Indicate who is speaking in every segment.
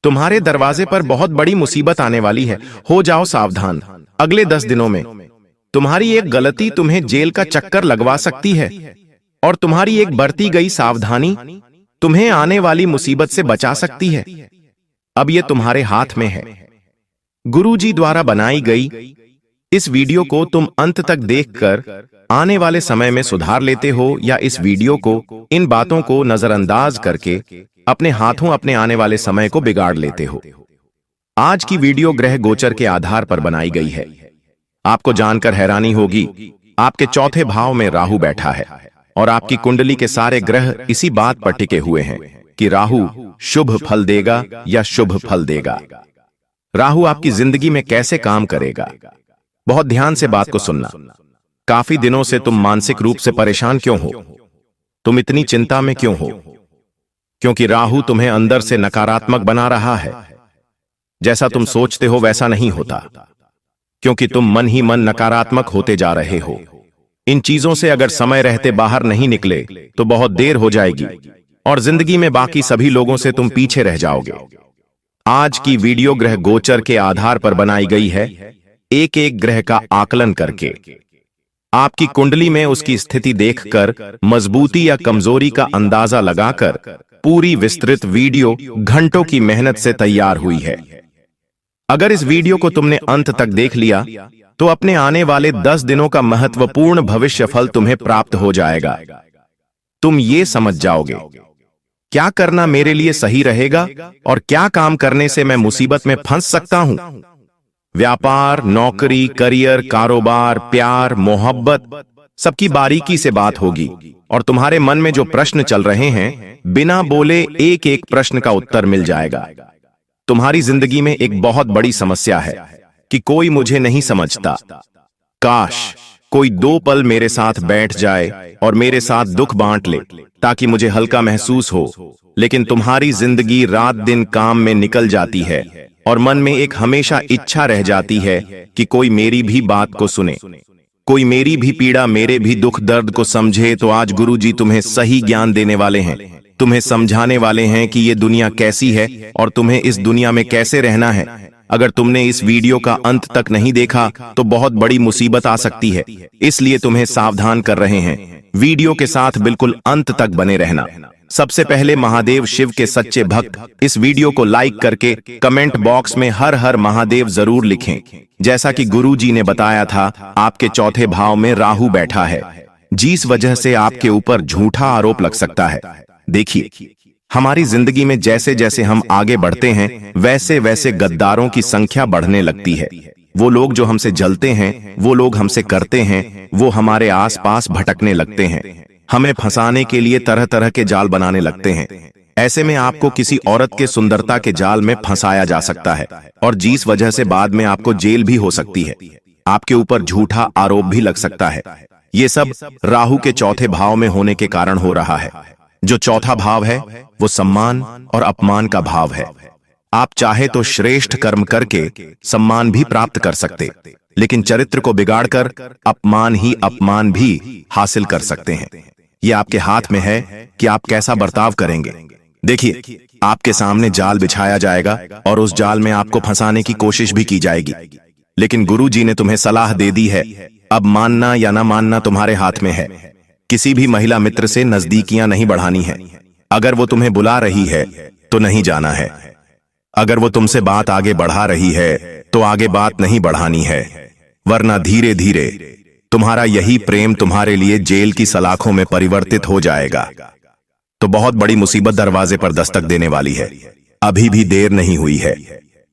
Speaker 1: तुम्हारे दरवाजे पर बहुत बड़ी मुसीबत आने वाली है, हो जाओ सावधान। अगले 10 दिनों में तुम्हारी एक गलती तुम्हें जेल का चक्कर लगवा सकती है और तुम्हारी एक बरती गई सावधानी तुम्हें आने वाली मुसीबत से बचा सकती है। अब यह तुम्हारे हाथ में है। गुरुजी द्वारा बनाई गई इस वीडियो को तुम अंत तक देखकर आने वाले समय में सुधार लेते हो या इस वीडियो को, इन बातों को नजरअंदाज करके अपने हाथों अपने आने वाले समय को बिगाड़ लेते हो। आज की वीडियो ग्रह गोचर के आधार पर बनाई गई है। आपको जानकर हैरानी होगी, आपके चौथे भाव में राहु बैठा है और आपकी कुंडली के सारे ग्रह इसी बात पर टिके हुए हैं कि राहु शुभ फल देगा या शुभ फल देगा। राहु आपकी जिंदगी में कैसे काम करेगा, बहुत ध्यान से बात को सुनना। काफी दिनों से तुम मानसिक रूप से परेशान क्यों हो? तुम इतनी चिंता में क्यों हो? क्योंकि राहु तुम्हें अंदर से नकारात्मक बना रहा है। जैसा तुम सोचते हो वैसा नहीं होता, क्योंकि तुम मन ही मन नकारात्मक होते जा रहे हो। इन चीजों से अगर समय रहते बाहर नहीं निकले तो बहुत देर हो जाएगी और जिंदगी में बाकी सभी लोगों से तुम पीछे रह जाओगे। आज की वीडियो ग्रह गोचर के आधार पर बनाई गई है, एक एक ग्रह का आकलन करके आपकी कुंडली में उसकी स्थिति देखकर मजबूती या कमजोरी का अंदाजा लगाकर पूरी विस्तृत वीडियो घंटों की मेहनत से तैयार हुई है। अगर इस वीडियो को तुमने अंत तक देख लिया तो अपने आने वाले 10 दिनों का महत्वपूर्ण भविष्य फल तुम्हें प्राप्त हो जाएगा। तुम ये समझ जाओगे क्या करना मेरे लिए सही रहेगा और क्या काम करने से मैं मुसीबत में फंस सकता हूं। व्यापार, नौकरी, करियर, कारोबार, प्यार, मोहब्बत, सबकी बारीकी से बात होगी और तुम्हारे मन में जो प्रश्न चल रहे हैं, बिना बोले एक एक प्रश्न का उत्तर मिल जाएगा। तुम्हारी जिंदगी में एक बहुत बड़ी समस्या है कि कोई मुझे नहीं समझता। काश कोई 2 पल मेरे साथ बैठ जाए और मेरे साथ दुख बांट ले ताकि मुझे हल्का महसूस हो। लेकिन तुम्हारी जिंदगी रात दिन काम में निकल जाती है और मन में एक हमेशा इच्छा रह जाती है कि कोई मेरी भी बात को सुने, कोई मेरी भी पीड़ा, मेरे भी दुख दर्द को समझे। तो आज गुरुजी तुम्हें सही ज्ञान देने वाले हैं, तुम्हें समझाने वाले हैं कि ये दुनिया कैसी है और तुम्हें इस दुनिया में कैसे रहना है। अगर तुमने इस वीडियो का अंत तक नहीं देखा तो बहुत बड़ी मुसीबत आ सकती है, इसलिए तुम्हें सावधान कर रहे हैं। वीडियो के साथ बिल्कुल अंत तक बने रहना। सबसे पहले महादेव शिव के सच्चे भक्त इस वीडियो को लाइक करके कमेंट बॉक्स में हर हर महादेव जरूर लिखें। जैसा कि गुरुजी ने बताया था, आपके चौथे भाव में राहु बैठा है, जिस वजह से आपके ऊपर झूठा आरोप लग सकता है। देखिए, हमारी जिंदगी में जैसे जैसे हम आगे बढ़ते हैं वैसे वैसे गद्दारों की संख्या बढ़ने लगती है। वो लोग जो हमसे जलते हैं, वो लोग हमसे करते हैं, वो हमारे आसपास भटकने लगते हैं, हमें फंसाने के लिए तरह तरह के जाल बनाने लगते हैं। ऐसे में आपको किसी औरत के सुंदरता के जाल में फंसाया जा सकता है और जिस वजह से बाद में आपको जेल भी हो सकती है, आपके ऊपर झूठा आरोप भी लग सकता है। ये सब राहु के चौथे भाव में होने के कारण हो रहा है। जो चौथा भाव है वो सम्मान और अपमान का भाव है। आप चाहे तो श्रेष्ठ कर्म करके सम्मान भी प्राप्त कर सकते, लेकिन चरित्र को बिगाड़कर अपमान भी हासिल कर सकते हैं। ये आपके हाथ में है कि आप कैसा बर्ताव करेंगे। देखिए, आपके सामने जाल बिछाया जाएगा और उस जाल में आपको फंसाने की कोशिश भी की जाएगी, लेकिन गुरुजी ने तुम्हें सलाह दे दी है। अब मानना या ना मानना तुम्हारे हाथ में है। किसी भी महिला मित्र से नजदीकियां नहीं बढ़ानी है। अगर वो तुम्हें बुला रही है तो नहीं जाना है। अगर वो तुमसे बात आगे बढ़ा रही है तो आगे बात नहीं बढ़ानी है, वरना धीरे धीरे तुम्हारा यही प्रेम तुम्हारे लिए जेल की सलाखों में परिवर्तित हो जाएगा। तो बहुत बड़ी मुसीबत दरवाजे पर दस्तक देने वाली है। अभी भी देर नहीं हुई है।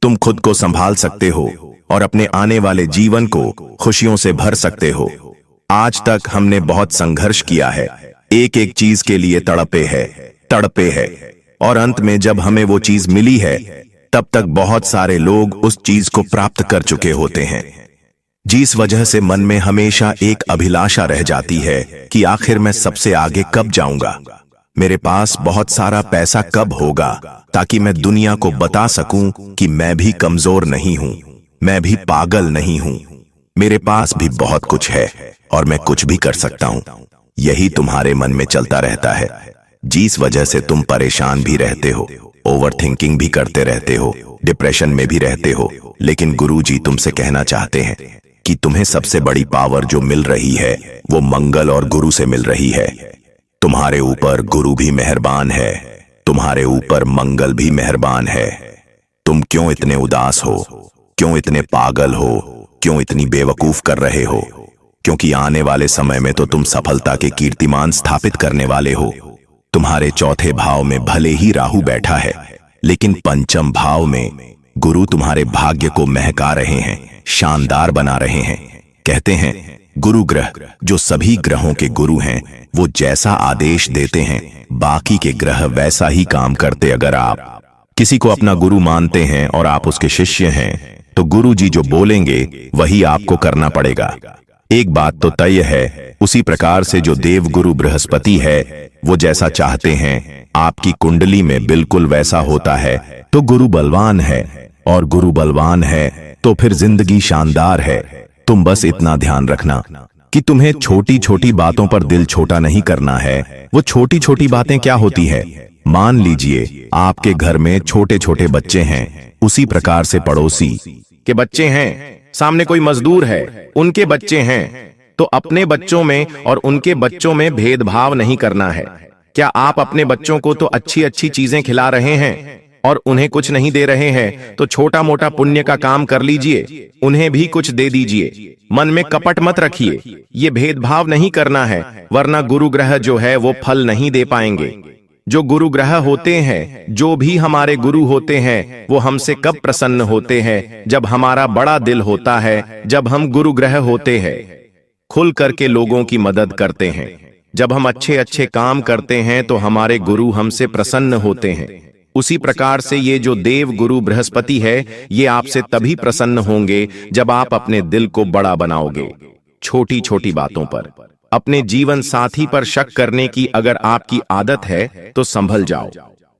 Speaker 1: तुम खुद को संभाल सकते हो और अपने आने वाले जीवन को खुशियों से भर सकते हो। आज तक हमने बहुत संघर्ष किया है, एक एक चीज के लिए तड़पे है और अंत में जब हमें वो चीज मिली है तब तक बहुत सारे लोग उस चीज को प्राप्त कर चुके होते हैं, जिस वजह से मन में हमेशा एक अभिलाषा रह जाती है कि आखिर मैं सबसे आगे कब जाऊंगा, मेरे पास बहुत सारा पैसा कब होगा, ताकि मैं दुनिया को बता सकूं कि मैं भी कमजोर नहीं हूं, मैं भी पागल नहीं हूं, मेरे पास भी बहुत कुछ है और मैं कुछ भी कर सकता हूं। यही तुम्हारे मन में चलता रहता है, जिस वजह से तुम परेशान भी रहते हो
Speaker 2: ओवर थिंकिंग भी करते रहते हो, डिप्रेशन में भी रहते हो। लेकिन गुरुजी तुमसे कहना चाहते हैं कि तुम्हें सबसे बड़ी पावर जो मिल रही है वो मंगल और गुरु से मिल रही है। तुम्हारे ऊपर गुरु भी मेहरबान है, तुम्हारे ऊपर मंगल भी मेहरबान है। तुम क्यों इतने उदास हो, क्यों इतने पागल हो, क्यों इतनी बेवकूफ कर रहे हो? क्योंकि आने वाले समय में तो तुम सफलता के कीर्तिमान स्थापित करने वाले हो। तुम्हारे चौथे भाव में भले ही राहु बैठा है, लेकिन पंचम भाव में गुरु तुम्हारे भाग्य को महका रहे हैं, शानदार बना रहे हैं। कहते हैं गुरु ग्रह जो सभी ग्रहों के गुरु हैं, वो जैसा आदेश देते हैं बाकी के ग्रह वैसा ही काम करते। अगर आप किसी को अपना गुरु मानते हैं और आप उसके शिष्य हैं, तो गुरु जी जो बोलेंगे वही आपको करना पड़ेगा। एक बात तो तय है, उसी प्रकार से जो देव गुरु बृहस्पति है वो जैसा चाहते हैं आपकी कुंडली में बिल्कुल वैसा होता है। तो गुरु बलवान है, और गुरु बलवान है तो फिर जिंदगी शानदार है। तुम बस इतना ध्यान रखना कि तुम्हें छोटी छोटी बातों पर दिल छोटा नहीं करना है। वो छोटी छोटी बातें क्या होती है? मान लीजिए आपके घर में छोटे छोटे बच्चे हैं, उसी प्रकार से पड़ोसी के बच्चे हैं, सामने कोई मजदूर है, उनके बच्चे हैं, तो अपने बच्चों में और उनके बच्चों में भेदभाव नहीं करना है। क्या आप अपने बच्चों को तो अच्छी अच्छी चीजें खिला रहे हैं और उन्हें कुछ नहीं दे रहे हैं, तो छोटा मोटा पुण्य का काम कर लीजिए, उन्हें भी कुछ दे दीजिए। मन में कपट मत रखिए, ये भेदभाव नहीं करना है, वरना गुरु ग्रह जो है वो फल नहीं दे पाएंगे। जो गुरु ग्रह होते हैं, जो भी हमारे गुरु होते हैं, वो हमसे कब प्रसन्न होते हैं? जब हमारा बड़ा दिल होता है, जब हम गुरु ग्रह होते हैं, खुल करके लोगों की मदद करते हैं, जब हम अच्छे अच्छे काम करते हैं तो हमारे गुरु हमसे प्रसन्न होते हैं। उसी प्रकार से ये जो देव गुरु बृहस्पति है, ये आपसे तभी प्रसन्न होंगे जब आप अपने दिल को बड़ा बनाओगे। छोटी छोटी बातों पर, अपने जीवन साथी पर शक करने की अगर आपकी आदत है तो संभल जाओ।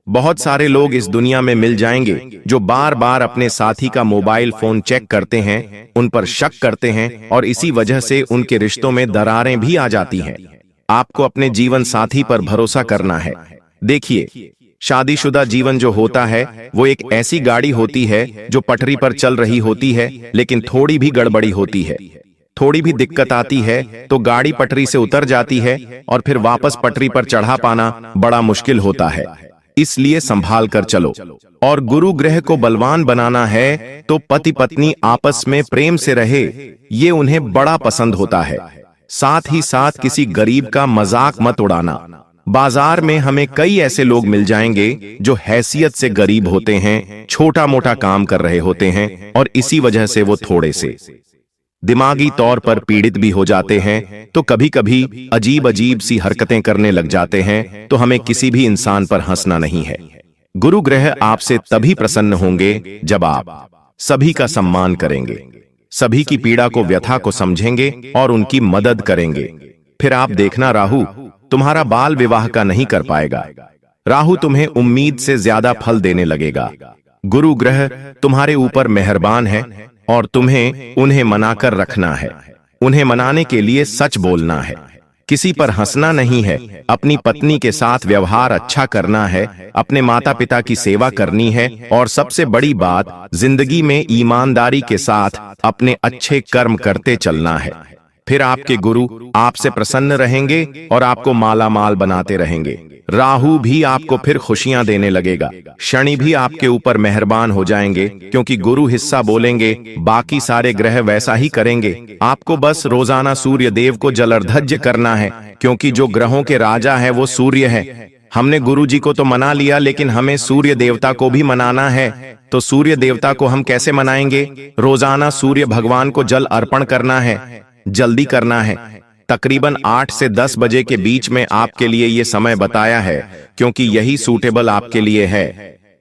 Speaker 2: बहुत सारे लोग इस दुनिया में मिल जाएंगे जो बार बार अपने साथी का मोबाइल फोन चेक करते हैं, उन पर शक करते हैं, और इसी वजह से उनके रिश्तों में दरारें भी आ जाती हैं। आपको अपने जीवन साथी पर भरोसा करना है। देखिए, शादीशुदा जीवन जो होता है वो एक ऐसी गाड़ी होती है जो पटरी पर चल रही होती है, लेकिन थोड़ी भी गड़बड़ी होती है, थोड़ी भी दिक्कत आती है तो गाड़ी पटरी से उतर जाती है और फिर वापस पटरी पर चढ़ा पाना बड़ा मुश्किल होता है। इसलिए संभाल कर चलो। और गुरु ग्रह को बलवान बनाना है तो पति पत्नी आपस में प्रेम से रहे, ये उन्हें बड़ा पसंद होता है। साथ ही साथ किसी गरीब का मजाक मत उड़ाना। बाजार में हमें कई ऐसे लोग मिल जाएंगे जो हैसियत से गरीब होते हैं, छोटा मोटा काम कर रहे होते हैं, और इसी वजह से वो थोड़े से दिमागी तौर पर पीड़ित भी हो जाते हैं, तो कभी कभी अजीब अजीब सी हरकतें करने लग जाते हैं। तो हमें किसी भी इंसान पर हंसना नहीं है। गुरु ग्रह आपसे तभी प्रसन्न होंगे जब आप सभी का सम्मान करेंगे, सभी की पीड़ा को, व्यथा को समझेंगे और उनकी मदद करेंगे। फिर आप देखना, राहु तुम्हारा बाल विवाह का नहीं कर पाएगा। राहु तुम्हें उम्मीद से ज्यादा फल देने लगेगा। गुरु ग्रह तुम्हारे ऊपर मेहरबान है और तुम्हें उन्हें मनाकर रखना है। उन्हें मनाने के लिए सच बोलना है, किसी पर हंसना नहीं है, अपनी पत्नी के साथ व्यवहार अच्छा करना है, अपने माता पिता की सेवा करनी है, और सबसे बड़ी बात, जिंदगी में ईमानदारी के साथ अपने अच्छे कर्म करते चलना है। फिर आपके गुरु आपसे प्रसन्न रहेंगे और आपको माला माल बनाते रहेंगे। राहु भी आपको फिर खुशियां देने लगेगा। शनि भी आपके ऊपर मेहरबान हो जाएंगे, क्योंकि गुरु हिस्सा बोलेंगे, बाकी सारे ग्रह वैसा ही करेंगे। आपको बस रोजाना सूर्य देव को जलार्घ्य करना है, क्योंकि जो ग्रहों के राजा है वो सूर्य है। हमने गुरु जी को तो मना लिया, लेकिन हमें सूर्य देवता को भी मनाना है। तो सूर्य देवता को हम कैसे मनाएंगे? रोजाना सूर्य भगवान को जल अर्पण करना है, जल्दी करना है। तकरीबन 8 से 10 बजे के बीच में आपके लिए ये समय बताया है, क्योंकि यही सूटेबल आपके लिए है।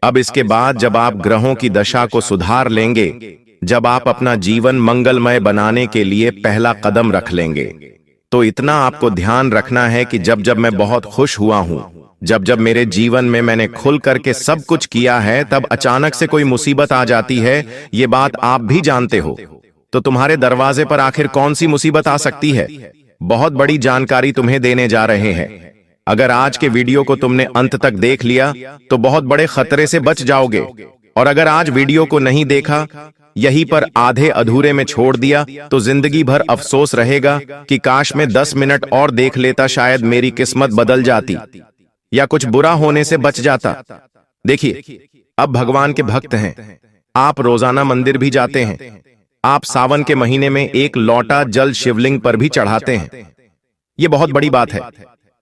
Speaker 2: अब इसके बाद जब आप ग्रहों की दशा को सुधार लेंगे, जब आप अपना जीवन मंगलमय बनाने के लिए पहला कदम रख लेंगे, तो इतना आपको ध्यान रखना है कि जब जब मैं बहुत खुश हुआ हूं, जब जब मेरे जीवन में मैंने खुल करके सब कुछ किया है, तब अचानक से कोई मुसीबत आ जाती है। ये बात आप भी जानते हो। तो तुम्हारे दरवाजे पर आखिर कौन सी मुसीबत आ सकती है? बहुत बड़ी जानकारी तुम्हें देने जा रहे हैं।
Speaker 1: अगर आज के वीडियो को तुमने अंत तक देख लिया तो बहुत बड़े खतरे से बच जाओगे, और अगर आज वीडियो को नहीं देखा, यहीं पर आधे अधूरे में छोड़ दिया, तो जिंदगी भर अफसोस रहेगा कि काश मैं 10 मिनट और देख लेता, शायद मेरी किस्मत बदल जाती या कुछ बुरा होने से बच जाता। देखिए, अब भगवान के भक्त हैं, आप रोजाना मंदिर भी जाते हैं, आप सावन के महीने में एक लोटा जल शिवलिंग पर भी चढ़ाते हैं। ये बहुत बड़ी बात है,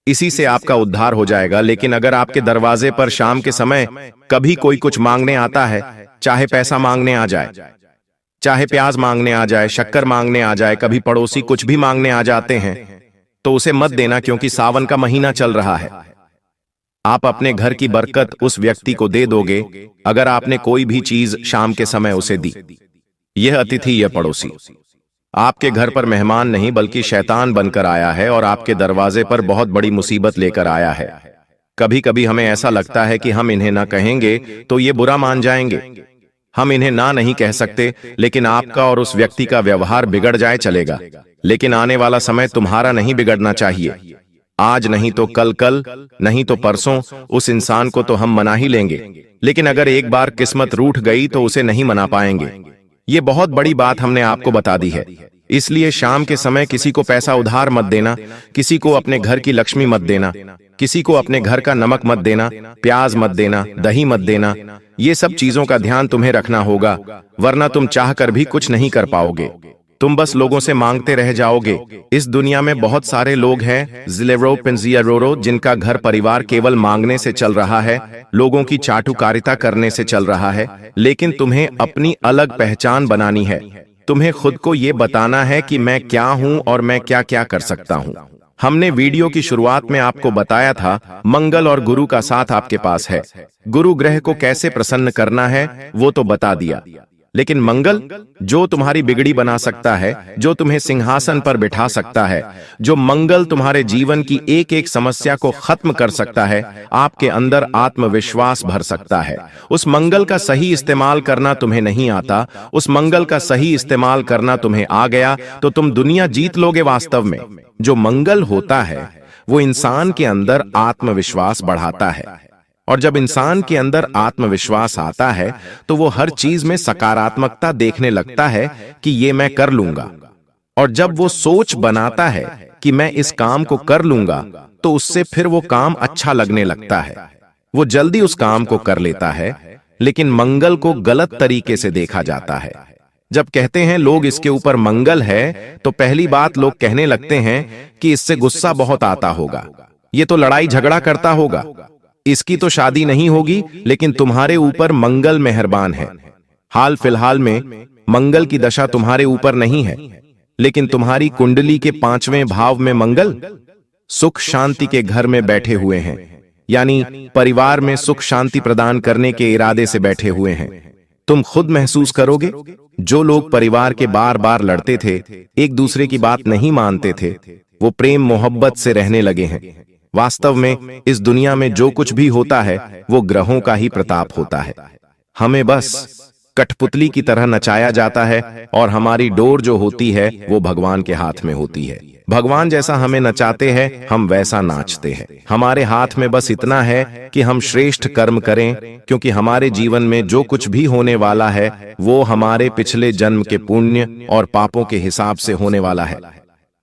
Speaker 1: इसी से आपका उद्धार हो जाएगा। लेकिन अगर आपके दरवाजे पर शाम के समय कभी कोई कुछ मांगने आता है, चाहे पैसा मांगने आ जाए, चाहे प्याज मांगने आ जाए, शक्कर मांगने आ जाए, कभी पड़ोसी कुछ भी मांगने आ जाते हैं, तो उसे मत देना, क्योंकि सावन का महीना चल रहा है। आप अपने घर की बरकत उस व्यक्ति को दे दोगे अगर आपने कोई भी चीज शाम के समय उसे दी। यह अतिथि, यह पड़ोसी आपके घर पर मेहमान नहीं बल्कि शैतान बनकर आया है और आपके दरवाजे पर बहुत बड़ी मुसीबत लेकर आया है। कभी कभी हमें ऐसा लगता है कि हम इन्हें ना कहेंगे तो ये बुरा मान जाएंगे, हम इन्हें ना नहीं कह सकते, लेकिन आपका और उस व्यक्ति का व्यवहार बिगड़ जाए चलेगा, लेकिन आने वाला समय तुम्हारा नहीं बिगड़ना चाहिए। आज नहीं तो कल, कल नहीं तो परसों उस इंसान को तो हम मना ही लेंगे, लेकिन अगर एक बार किस्मत रूठ गई तो उसे नहीं मना पाएंगे। ये बहुत बड़ी बात हमने आपको बता दी है। इसलिए शाम के समय किसी को पैसा उधार मत देना, किसी को अपने घर की लक्ष्मी मत देना, किसी को अपने घर का नमक मत देना, प्याज मत देना, दही मत देना। ये सब चीजों का ध्यान तुम्हें रखना होगा, वरना तुम चाहकर भी कुछ नहीं कर पाओगे, तुम बस लोगों से मांगते रह जाओगे। इस दुनिया में बहुत सारे लोग हैं जिलेरो पिंजियारोरो, जिनका घर परिवार केवल मांगने से चल रहा है, लोगों की चाटुकारिता करने से चल रहा है। लेकिन तुम्हें अपनी अलग पहचान बनानी है, तुम्हें खुद को ये बताना है कि मैं क्या हूं और मैं क्या क्या कर सकता हूं। हमने वीडियो की शुरुआत में आपको बताया था, मंगल और गुरु का साथ आपके पास है। गुरु ग्रह को कैसे प्रसन्न करना है वो तो बता दिया, लेकिन मंगल जो तुम्हारी बिगड़ी बना सकता है, जो तुम्हें सिंहासन पर बिठा सकता है, जो मंगल तुम्हारे जीवन की एक एक समस्या को खत्म कर सकता है, आपके अंदर आत्मविश्वास भर सकता है। उस मंगल का सही इस्तेमाल करना तुम्हें नहीं आता, उस मंगल का सही इस्तेमाल करना तुम्हें आ गया तो तुम दुनिया जीत लोगे। वास्तव में जो मंगल होता है वो इंसान के अंदर आत्मविश्वास बढ़ाता है, और जब इंसान के अंदर आत्मविश्वास आता है तो वो हर चीज में सकारात्मकता देखने लगता है कि ये मैं कर लूंगा, और जब वो सोच बनाता है कि मैं इस काम को कर लूंगा तो उससे फिर वो काम अच्छा लगने लगता है, वो जल्दी उस काम को कर लेता है। लेकिन मंगल को गलत तरीके से देखा जाता है। जब कहते हैं लोग इसके ऊपर मंगल है तो पहली बात लोग कहने लगते हैं कि इससे गुस्सा बहुत आता होगा, ये तो लड़ाई झगड़ा करता होगा, इसकी तो शादी नहीं होगी। लेकिन तुम्हारे ऊपर मंगल मेहरबान है। हाल फिलहाल में मंगल की दशा तुम्हारे ऊपर नहीं है, लेकिन तुम्हारी कुंडली के 5वें भाव में मंगल सुख शांति के घर में बैठे हुए हैं, यानी परिवार में सुख शांति प्रदान करने के इरादे से बैठे हुए हैं। तुम खुद महसूस करोगे, जो लोग परिवार के बार बार लड़ते थे, एक दूसरे की बात नहीं मानते थे, वो प्रेम मोहब्बत से रहने लगे हैं। वास्तव में इस दुनिया में जो कुछ भी होता है वो ग्रहों का ही प्रताप होता है। हमें बस कठपुतली की तरह नचाया जाता है, और हमारी डोर जो होती है वो भगवान के हाथ में होती है। भगवान जैसा हमें नचाते हैं हम वैसा नाचते हैं। हमारे हाथ में बस इतना है कि हम श्रेष्ठ कर्म करें, क्योंकि हमारे जीवन में जो कुछ भी होने वाला है वो हमारे पिछले जन्म के पुण्य और पापों के हिसाब से होने वाला है।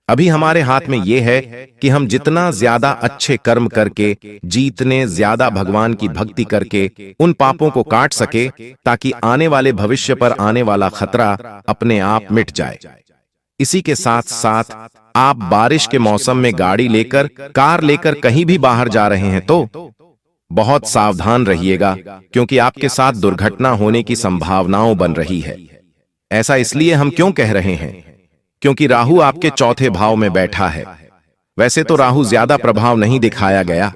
Speaker 1: अभी हमारे हाथ में यह है कि हम जितना ज्यादा अच्छे कर्म करके, जितने ज्यादा भगवान की भक्ति करके उन पापों को काट सके, ताकि आने वाले भविष्य पर आने वाला खतरा अपने आप मिट जाए। इसी के साथ साथ आप बारिश के मौसम में गाड़ी लेकर, कार लेकर कहीं भी बाहर जा रहे हैं तो बहुत सावधान रहिएगा, क्योंकि आपके साथ दुर्घटना होने की संभावनाओं बन रही है। ऐसा इसलिए हम क्यों कह रहे हैं, क्योंकि राहु आपके 4थे भाव में बैठा है। वैसे तो राहु ज्यादा प्रभाव नहीं दिखाया गया,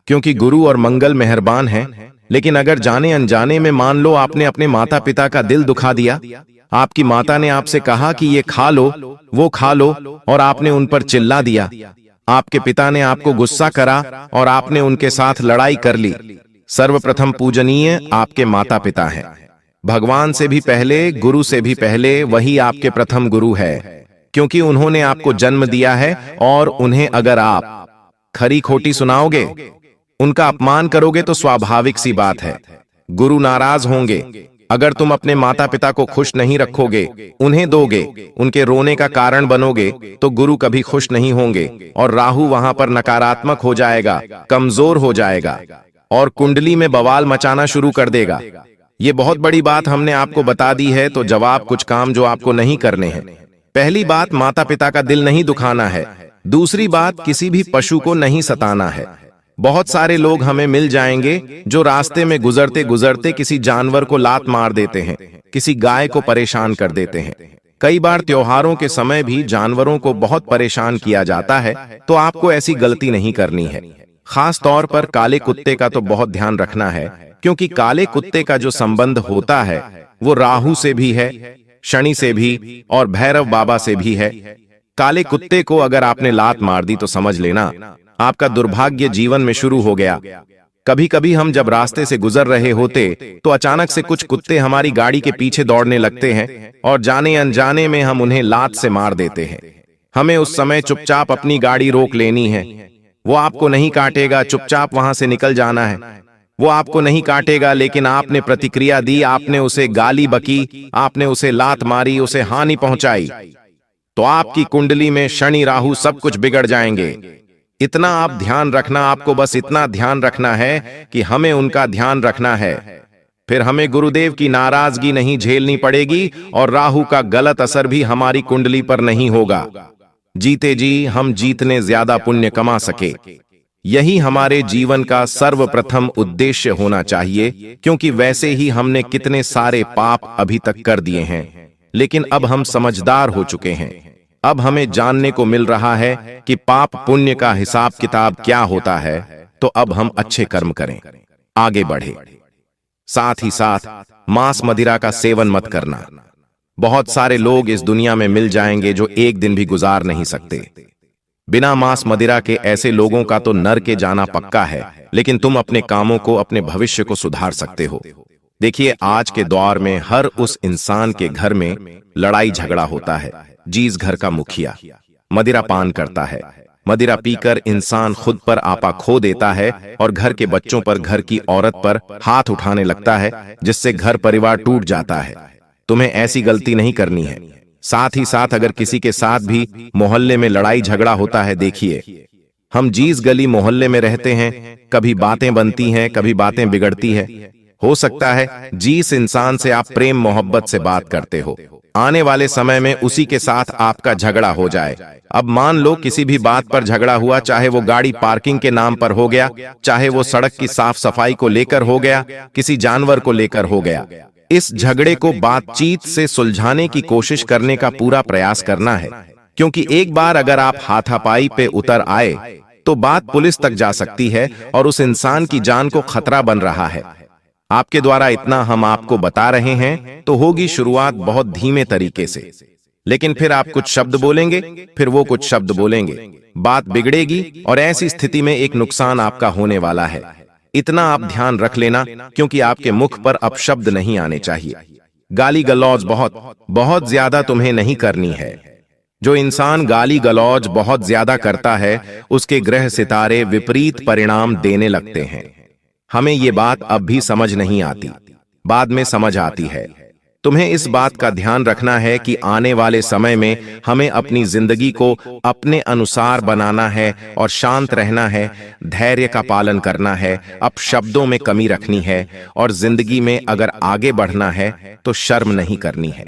Speaker 1: क्योंकि गुरु और मंगल मेहरबान हैं, लेकिन अगर जाने अनजाने में मान लो आपने अपने माता पिता का दिल दुखा दिया, आपकी माता ने आपसे कहा कि ये खा लो, वो खा लो, और आपने उन पर चिल्ला दिया, आपके पिता ने आपको गुस्सा करा और आपने उनके साथ लड़ाई कर ली। सर्वप्रथम पूजनीय आपके माता पिता हैं। भगवान से भी पहले, गुरु से भी पहले वही आपके प्रथम गुरु है, क्योंकि उन्होंने आपको जन्म दिया है, और उन्हें अगर आप खरी खोटी सुनाओगे, उनका अपमान करोगे तो स्वाभाविक सी बात है, गुरु नाराज होंगे। अगर तुम अपने माता पिता को खुश नहीं रखोगे, उन्हें दोगे, उनके रोने का कारण बनोगे, तो गुरु कभी खुश नहीं होंगे और राहु वहां पर नकारात्मक हो जाएगा, कमजोर हो जाएगा और कुंडली में बवाल मचाना शुरू कर देगा। ये बहुत बड़ी बात हमने आपको बता दी है। तो जवाब कुछ काम जो आपको नहीं करने हैं। पहली बात, माता पिता का दिल नहीं दुखाना है। दूसरी बात, किसी भी पशु को नहीं सताना है। बहुत सारे लोग हमें मिल जाएंगे जो रास्ते में गुजरते गुजरते किसी जानवर को लात मार देते हैं, किसी गाय को परेशान कर देते हैं। कई बार त्योहारों के समय भी जानवरों को बहुत परेशान किया जाता है, तो आपको ऐसी गलती नहीं करनी है। खास तौर पर काले कुत्ते का तो बहुत ध्यान रखना है, क्योंकि काले कुत्ते का जो संबंध होता है वो राहु से भी है, शनि से भी और भैरव बाबा से भी है। काले कुत्ते को अगर आपने लात मार दी तो समझ लेना आपका दुर्भाग्य जीवन में शुरू हो गया। कभी कभी हम जब रास्ते से गुजर रहे होते तो अचानक से कुछ कुत्ते हमारी गाड़ी के पीछे दौड़ने लगते हैं और जाने अनजाने में हम उन्हें लात से मार देते हैं। हमें उस समय चुपचाप अपनी गाड़ी रोक लेनी है। वो आपको नहीं काटेगा, चुपचाप वहां से निकल जाना है। वो आपको नहीं काटेगा, लेकिन आपने प्रतिक्रिया दी, आपने उसे गाली बकी, आपने उसे लात मारी, उसे हानि पहुंचाई, तो आपकी कुंडली में शनि राहु सब कुछ बिगड़ जाएंगे। इतना आप ध्यान रखना, आपको बस इतना ध्यान रखना है कि हमें उनका ध्यान रखना है। फिर हमें गुरुदेव की नाराजगी नहीं झेलनी पड़ेगी और राहु का गलत असर भी हमारी कुंडली पर नहीं होगा। जीते जी हम जीतने ज्यादा पुण्य कमा सके, यही हमारे जीवन का सर्वप्रथम उद्देश्य होना चाहिए। क्योंकि वैसे ही हमने कितने सारे पाप अभी तक कर दिए हैं, लेकिन अब हम समझदार हो चुके हैं। अब हमें जानने को मिल रहा है कि पाप पुण्य का हिसाब किताब क्या होता है। तो अब हम अच्छे कर्म करें, आगे बढ़े। साथ ही साथ मांस मदिरा का सेवन मत करना। बहुत सारे लोग इस दुनिया में मिल जाएंगे जो एक दिन भी गुजार नहीं सकते। बिना मांस मदिरा के ऐसे लोगों का तो नरके जाना पक्का है। लेकिन तुम अपने कामों को, अपने भविष्य को सुधार सकते हो। देखिए, आज के दौर में हर उस इंसान के घर में लड़ाई झगड़ा होता है। जिस घर का मुखिया मदिरा पान करता है, मदिरा पीकर इंसान खुद पर आपा खो देता है और घर के बच्चों पर, घर की औरत पर हाथ उठाने लगता है, जिससे घर परिवार टूट जाता है। तुम्हें ऐसी गलती नहीं करनी है। साथ ही साथ अगर किसी के साथ भी मोहल्ले में लड़ाई झगड़ा होता है, देखिए, हम जिस गली मोहल्ले में रहते हैं, कभी बातें बनती हैं, कभी बातें बिगड़ती है। हो सकता है जिस इंसान से आप प्रेम मोहब्बत से बात करते हो, आने वाले समय में उसी के साथ आपका झगड़ा हो जाए। अब मान लो किसी भी बात पर झगड़ा हुआ, चाहे वो गाड़ी पार्किंग के नाम पर हो गया, चाहे वो सड़क की साफ सफाई को लेकर हो गया, किसी जानवर को लेकर हो गया। इस झगड़े को बातचीत से सुलझाने की कोशिश करने का पूरा प्रयास करना है। क्योंकि एक बार अगर आप हाथापाई पे उतर आए तो बात पुलिस तक जा सकती है और उस इंसान की जान को खतरा बन रहा है। आपके द्वारा इतना हम आपको बता रहे हैं तो होगी शुरुआत बहुत धीमे तरीके से, लेकिन फिर आप कुछ शब्द बोलेंगे, फिर वो कुछ शब्द बोलेंगे, बात बिगड़ेगी और ऐसी स्थिति में एक नुकसान आपका होने वाला है। इतना आप ध्यान रख लेना, क्योंकि आपके मुख पर अपशब्द नहीं आने चाहिए। गाली गलौज बहुत ज्यादा तुम्हें नहीं करनी है। जो इंसान गाली गलौज बहुत ज्यादा करता है, उसके ग्रह सितारे विपरीत परिणाम देने लगते हैं। हमें ये बात अब भी समझ नहीं आती, बाद में समझ आती है। तुम्हें इस बात का ध्यान रखना है कि आने वाले समय में हमें अपनी जिंदगी को अपने अनुसार बनाना है और शांत रहना है, धैर्य का पालन करना है, अपशब्दों में कमी रखनी है और जिंदगी में अगर आगे बढ़ना है तो शर्म नहीं करनी है।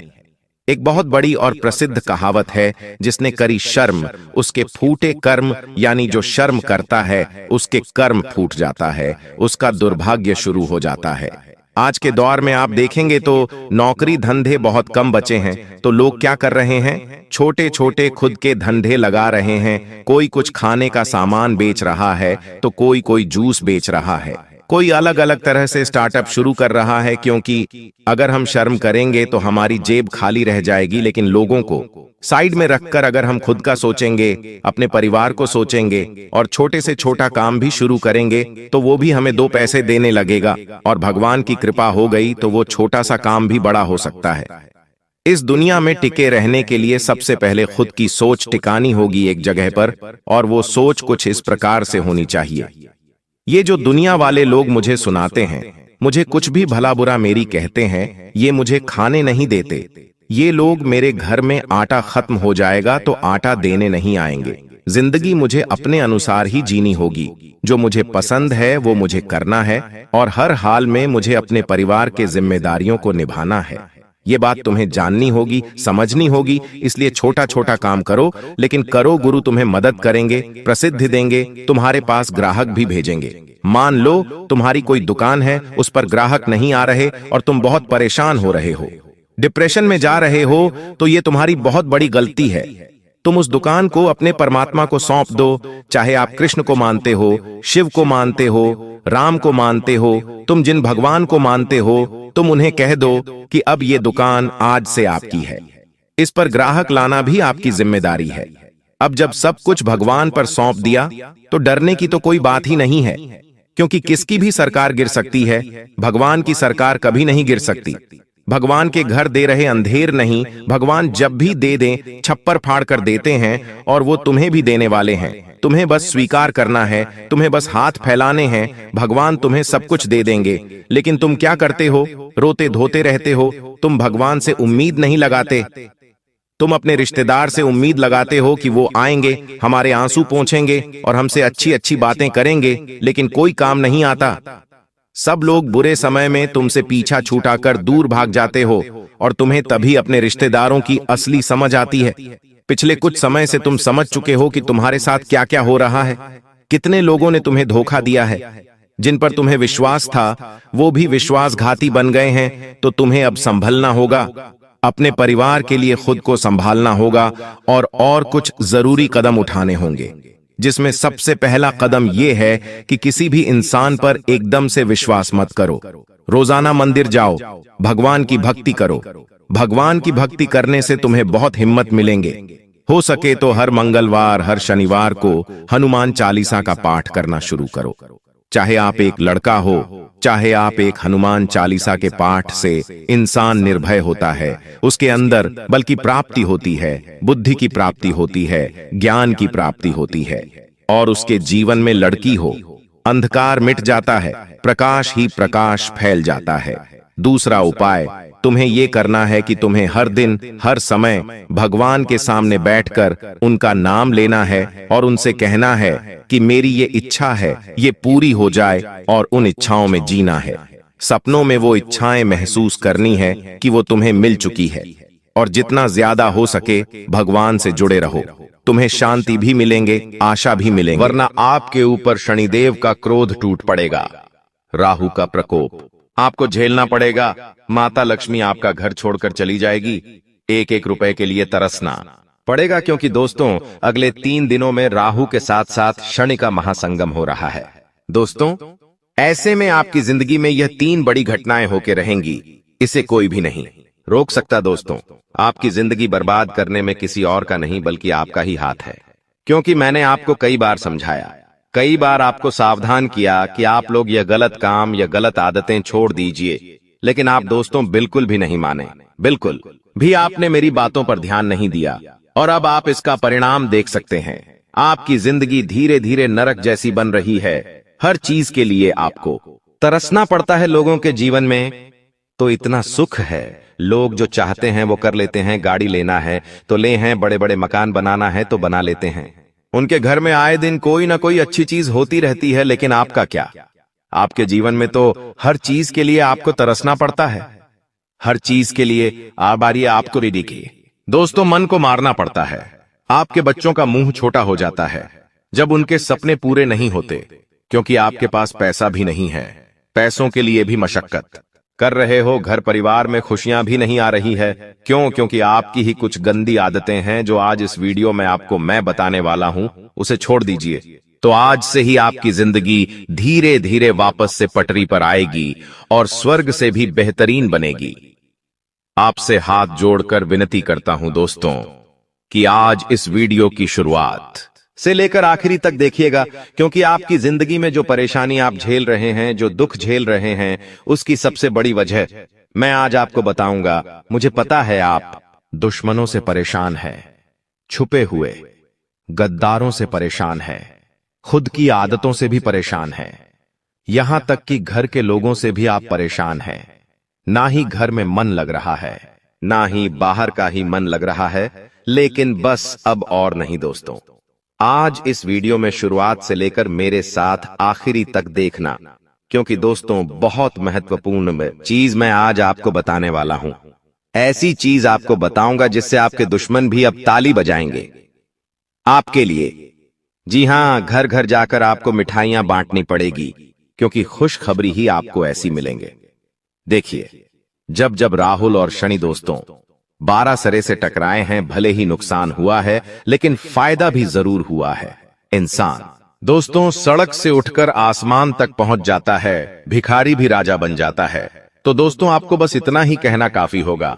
Speaker 1: एक बहुत बड़ी और प्रसिद्ध कहावत है, जिसने करी शर्म उसके फूटे कर्म, यानी जो शर्म करता है उसके कर्म फूट जाता है, उसका दुर्भाग्य शुरू हो जाता है। आज के दौर में आप देखेंगे तो नौकरी धंधे बहुत कम बचे हैं, तो लोग क्या कर रहे हैं, छोटे छोटे खुद के धंधे लगा रहे हैं। कोई कुछ खाने का सामान बेच रहा है तो कोई जूस बेच रहा है, कोई अलग अलग तरह से स्टार्टअप शुरू कर रहा है। क्योंकि अगर हम शर्म करेंगे तो हमारी जेब खाली रह जाएगी, लेकिन लोगों को साइड में रखकर अगर हम खुद का सोचेंगे, अपने परिवार को सोचेंगे और छोटे से छोटा काम भी शुरू करेंगे, तो वो भी हमें 2 पैसे देने लगेगा और भगवान की कृपा हो गई तो वो छोटा सा काम भी बड़ा हो सकता है। इस दुनिया में टिके रहने के लिए सबसे पहले खुद की सोच टिकानी होगी एक जगह पर, और वो सोच कुछ इस प्रकार से होनी चाहिए। ये जो दुनिया वाले लोग मुझे सुनाते हैं, मुझे कुछ भी भला बुरा मेरी कहते हैं, ये मुझे खाने नहीं देते। ये लोग मेरे घर में आटा खत्म हो जाएगा तो आटा देने नहीं आएंगे। जिंदगी मुझे अपने अनुसार ही जीनी होगी। जो मुझे पसंद है वो मुझे करना है, और हर हाल में मुझे अपने परिवार के जिम्मेदारियों को निभाना है। ये बात तुम्हें जाननी होगी, समझनी होगी। इसलिए छोटा छोटा काम करो, लेकिन करो। गुरु तुम्हें मदद करेंगे, प्रसिद्धि देंगे, तुम्हारे पास ग्राहक भी भेजेंगे। मान लो तुम्हारी कोई दुकान है, उस पर ग्राहक नहीं आ रहे और तुम बहुत परेशान हो रहे हो, डिप्रेशन में जा रहे हो, तो ये तुम्हारी बहुत बड़ी गलती है। तुम उस दुकान को अपने परमात्मा को सौंप दो। चाहे आप कृष्ण को मानते हो, शिव को मानते हो, राम को मानते हो, तुम जिन भगवान को मानते हो, तुम उन्हें कह दो कि अब ये दुकान आज से आपकी है। इस पर ग्राहक लाना भी आपकी जिम्मेदारी है। अब जब सब कुछ भगवान पर सौंप दिया तो डरने की तो कोई बात ही नहीं है, क्योंकि किसकी भी सरकार गिर सकती है, भगवान की सरकार कभी नहीं गिर सकती। भगवान के घर दे रहे अंधेर नहीं, भगवान जब भी दे दें छप्पर फाड़ कर देते हैं, और वो तुम्हें भी देने वाले हैं। तुम्हें बस स्वीकार करना है, तुम्हें बस हाथ फैलाने हैं। भगवान तुम्हें सब कुछ दे देंगे। लेकिन तुम क्या करते हो? रोते धोते रहते हो। तुम भगवान से उम्मीद नहीं लगाते। तुम अपने रिश्तेदार से उम्मीद लगाते हो कि वो आएंगे, हमारे आंसू पोंछेंगे और हमसे अच्छी अच्छी बातें करेंगे, लेकिन कोई काम नहीं आता। सब लोग बुरे समय में तुमसे पीछा छूटाकर दूर भाग जाते हो, और तुम्हें तभी अपने रिश्तेदारों की असली समझ आती है। पिछले कुछ समय से तुम समझ चुके हो कि तुम्हारे साथ क्या क्या हो रहा है। कितने लोगों ने तुम्हें धोखा दिया है। जिन पर तुम्हें विश्वास था वो भी विश्वासघाती बन गए हैं। तो तुम्हें अब संभलना होगा, अपने परिवार के लिए खुद को संभालना होगा, और कुछ जरूरी कदम उठाने होंगे, जिसमें सबसे पहला कदम यह है कि किसी भी इंसान पर एकदम से विश्वास मत करो। रोजाना मंदिर जाओ, भगवान की भक्ति करो। भगवान की भक्ति करने से तुम्हें बहुत हिम्मत मिलेंगे। हो सके तो हर मंगलवार, हर शनिवार को हनुमान चालीसा का पाठ करना शुरू करो। चाहे आप एक लड़का हो, चाहे आप एक हनुमान चालीसा के पाठ से इंसान निर्भय होता है। उसके अंदर बल की प्राप्ति होती है, बुद्धि की प्राप्ति होती है, ज्ञान की प्राप्ति होती है, और उसके जीवन में लड़की हो, अंधकार मिट जाता है, प्रकाश ही प्रकाश फैल जाता है। दूसरा उपाय तुम्हें यह करना है कि तुम्हें हर दिन, हर समय भगवान के सामने बैठकर उनका नाम लेना है, और उनसे कहना है कि मेरी ये इच्छा है, ये पूरी हो जाए, और उन इच्छाओं में जीना है। सपनों में वो इच्छाएं महसूस करनी है कि वो तुम्हें मिल चुकी है। और जितना ज्यादा हो सके भगवान से जुड़े रहो। तुम्हें शांति भी मिलेंगे, आशा भी मिलेंगे, वरना आपके ऊपर शनिदेव का क्रोध टूट पड़ेगा। राहु का प्रकोप आपको झेलना पड़ेगा। माता लक्ष्मी आपका घर छोड़कर चली जाएगी। एक एक रुपए के लिए तरसना पड़ेगा, क्योंकि दोस्तों अगले 3 दिनों में राहु के साथ साथ शनि का महासंगम हो रहा है। दोस्तों ऐसे में आपकी जिंदगी में यह 3 बड़ी घटनाएं होकर रहेंगी। इसे कोई भी नहीं रोक सकता। दोस्तों आपकी जिंदगी बर्बाद करने में किसी और का नहीं बल्कि आपका ही हाथ है, क्योंकि मैंने आपको कई बार समझाया, कई बार आपको सावधान किया कि आप लोग यह गलत काम या गलत आदतें छोड़ दीजिए, लेकिन आप दोस्तों बिल्कुल भी नहीं माने। बिल्कुल भी आपने मेरी बातों पर ध्यान नहीं दिया, और अब आप इसका परिणाम देख सकते हैं। आपकी जिंदगी धीरे धीरे नरक जैसी बन रही है। हर चीज के लिए आपको तरसना पड़ता है। लोगों के जीवन में तो इतना सुख है, लोग जो चाहते हैं वो कर लेते हैं। गाड़ी लेना है तो ले हैं, बड़े बड़े मकान बनाना है तो बना लेते हैं। उनके घर में आए दिन कोई ना कोई अच्छी चीज होती रहती है, लेकिन आपका क्या? आपके जीवन में तो हर चीज के लिए आपको तरसना पड़ता है। हर चीज के लिए आबारी आपको रेडी की। दोस्तों मन को मारना पड़ता है। आपके बच्चों का मुंह छोटा हो जाता है जब उनके सपने पूरे नहीं होते, क्योंकि आपके पास पैसा भी नहीं है। पैसों के लिए भी मशक्कत कर रहे हो। घर परिवार में खुशियां भी नहीं आ रही है। क्यों? क्योंकि आपकी ही कुछ गंदी आदतें हैं जो आज इस वीडियो में आपको मैं बताने वाला हूं, उसे छोड़ दीजिए। तो आज से ही आपकी जिंदगी धीरे धीरे वापस से पटरी पर आएगी और स्वर्ग से भी बेहतरीन बनेगी। आपसे हाथ जोड़कर विनती करता हूं दोस्तों कि आज इस वीडियो की शुरुआत से लेकर आखिरी तक देखिएगा, क्योंकि आपकी जिंदगी में जो परेशानी आप झेल रहे हैं, जो दुख झेल रहे हैं, उसकी सबसे बड़ी वजह मैं आज आपको बताऊंगा। मुझे पता है आप दुश्मनों से परेशान हैं, छुपे हुए गद्दारों से परेशान हैं, खुद की आदतों से भी परेशान हैं, यहां तक कि घर के लोगों से भी आप परेशान हैं। ना ही घर में मन लग रहा है, ना ही बाहर का ही मन लग रहा है। लेकिन बस अब और नहीं दोस्तों, आज इस वीडियो में शुरुआत से लेकर मेरे साथ आखिरी तक देखना, क्योंकि दोस्तों बहुत महत्वपूर्ण चीज मैं आज आपको बताने वाला हूं। ऐसी चीज आपको बताऊंगा जिससे आपके दुश्मन भी अब ताली बजाएंगे आपके लिए। जी हां, घर घर जाकर आपको मिठाइयां बांटनी पड़ेगी, क्योंकि खुशखबरी ही आपको ऐसी मिलेंगे। देखिए, जब जब राहुल और शनि दोस्तों 12 सिरे से टकराए हैं, भले ही नुकसान हुआ है लेकिन फायदा भी जरूर हुआ है। इंसान दोस्तों सड़क से उठकर आसमान तक पहुंच जाता है, भिखारी भी राजा बन जाता है। तो दोस्तों आपको बस इतना ही कहना काफी होगा।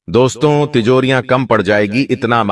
Speaker 1: दोस्तों तिजोरियां कम पड़ जाएगी, इतना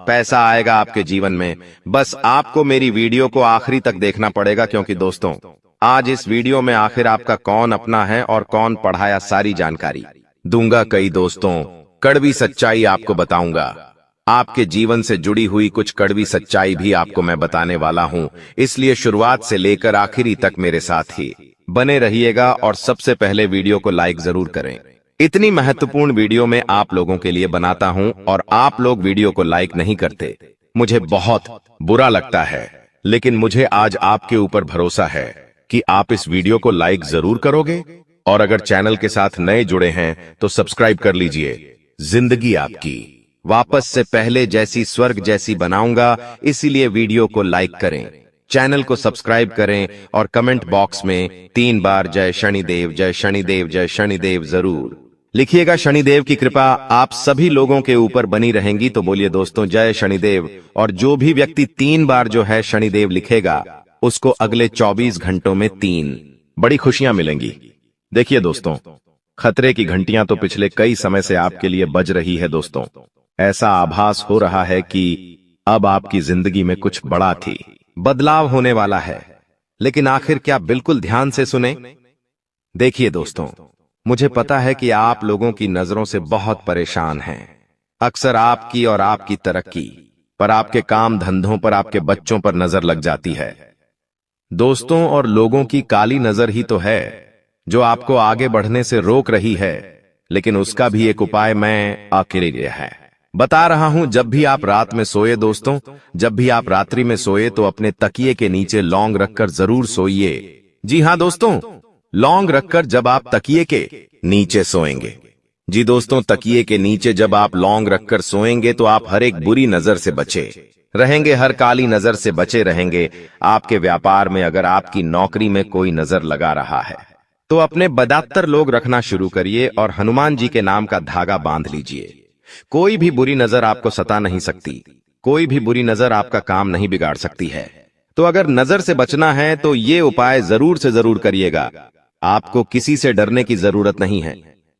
Speaker 1: पैसा आएगा आपके जीवन में। बस आपको मेरी वीडियो को आखिरी तक देखना पड़ेगा, क्योंकि दोस्तों आज इस वीडियो में आखिर आपका कौन अपना है और कौन पढ़ाया सारी जानकारी दूंगा। कई दोस्तों कड़वी सच्चाई आपको बताऊंगा, आपके जीवन से जुड़ी हुई कुछ कड़वी सच्चाई भी आपको मैं बताने वाला हूं। इसलिए शुरुआत से लेकर आखिरी तक मेरे साथ ही बने रहिएगा। और सबसे पहले वीडियो को लाइक जरूर करें। इतनी महत्वपूर्ण वीडियो मैं आप लोगों के लिए बनाता हूं और आप लोग वीडियो को लाइक नहीं करते, मुझे बहुत बुरा लगता है। लेकिन मुझे आज आपके ऊपर भरोसा है कि आप इस वीडियो को लाइक जरूर करोगे। और अगर चैनल के साथ नए जुड़े हैं तो सब्सक्राइब कर लीजिए। जिंदगी आपकी वापस से पहले जैसी स्वर्ग जैसी बनाऊंगा, इसीलिए वीडियो को लाइक करें, चैनल को सब्सक्राइब करें और कमेंट बॉक्स में 3 बार जय शनिदेव जय शनिदेव जय शनिदेव जरूर लिखिएगा। शनिदेव की कृपा आप सभी लोगों के ऊपर बनी रहेंगी। तो बोलिए दोस्तों जय शनिदेव। और जो भी व्यक्ति 3 बार जो है शनिदेव लिखेगा, उसको अगले 24 घंटों में 3 बड़ी खुशियां मिलेंगी। देखिए दोस्तों, खतरे की घंटियां तो पिछले कई समय से आपके लिए बज रही है। दोस्तों ऐसा आभास हो रहा है कि अब आपकी जिंदगी में कुछ बड़ा थी बदलाव होने वाला है। लेकिन आखिर क्या? बिल्कुल ध्यान से सुने। देखिए दोस्तों, मुझे पता है कि आप लोगों की नजरों से बहुत परेशान हैं। अक्सर आपकी और आपकी तरक्की पर, आपके काम धंधों पर, आपके बच्चों पर नजर लग जाती है दोस्तों। और लोगों की काली नजर ही तो है जो आपको आगे बढ़ने से रोक रही है। लेकिन उसका भी एक उपाय मैं आखिरी है बता रहा हूं। जब भी आप रात में सोए दोस्तों, जब भी आप रात्रि में सोए तो अपने तकिए के नीचे लौंग रखकर जरूर सोइए। जी हां दोस्तों, लौंग रखकर जब आप तकिए के नीचे सोएंगे, जी दोस्तों तकिए के नीचे जब आप लौंग रखकर सोएंगे तो आप हर एक बुरी नजर से बचे रहेंगे, हर काली नजर से बचे रहेंगे। आपके व्यापार में अगर आपकी नौकरी में कोई नजर लगा रहा है तो अपने बदतर लोग रखना शुरू करिए और हनुमान जी के नाम का धागा बांध लीजिए। कोई भी बुरी नजर आपको सता नहीं सकती, कोई भी बुरी नजर आपका काम नहीं बिगाड़ सकती है। तो अगर नजर से बचना है तो ये उपाय जरूर से जरूर करिएगा। आपको किसी से डरने की जरूरत नहीं है।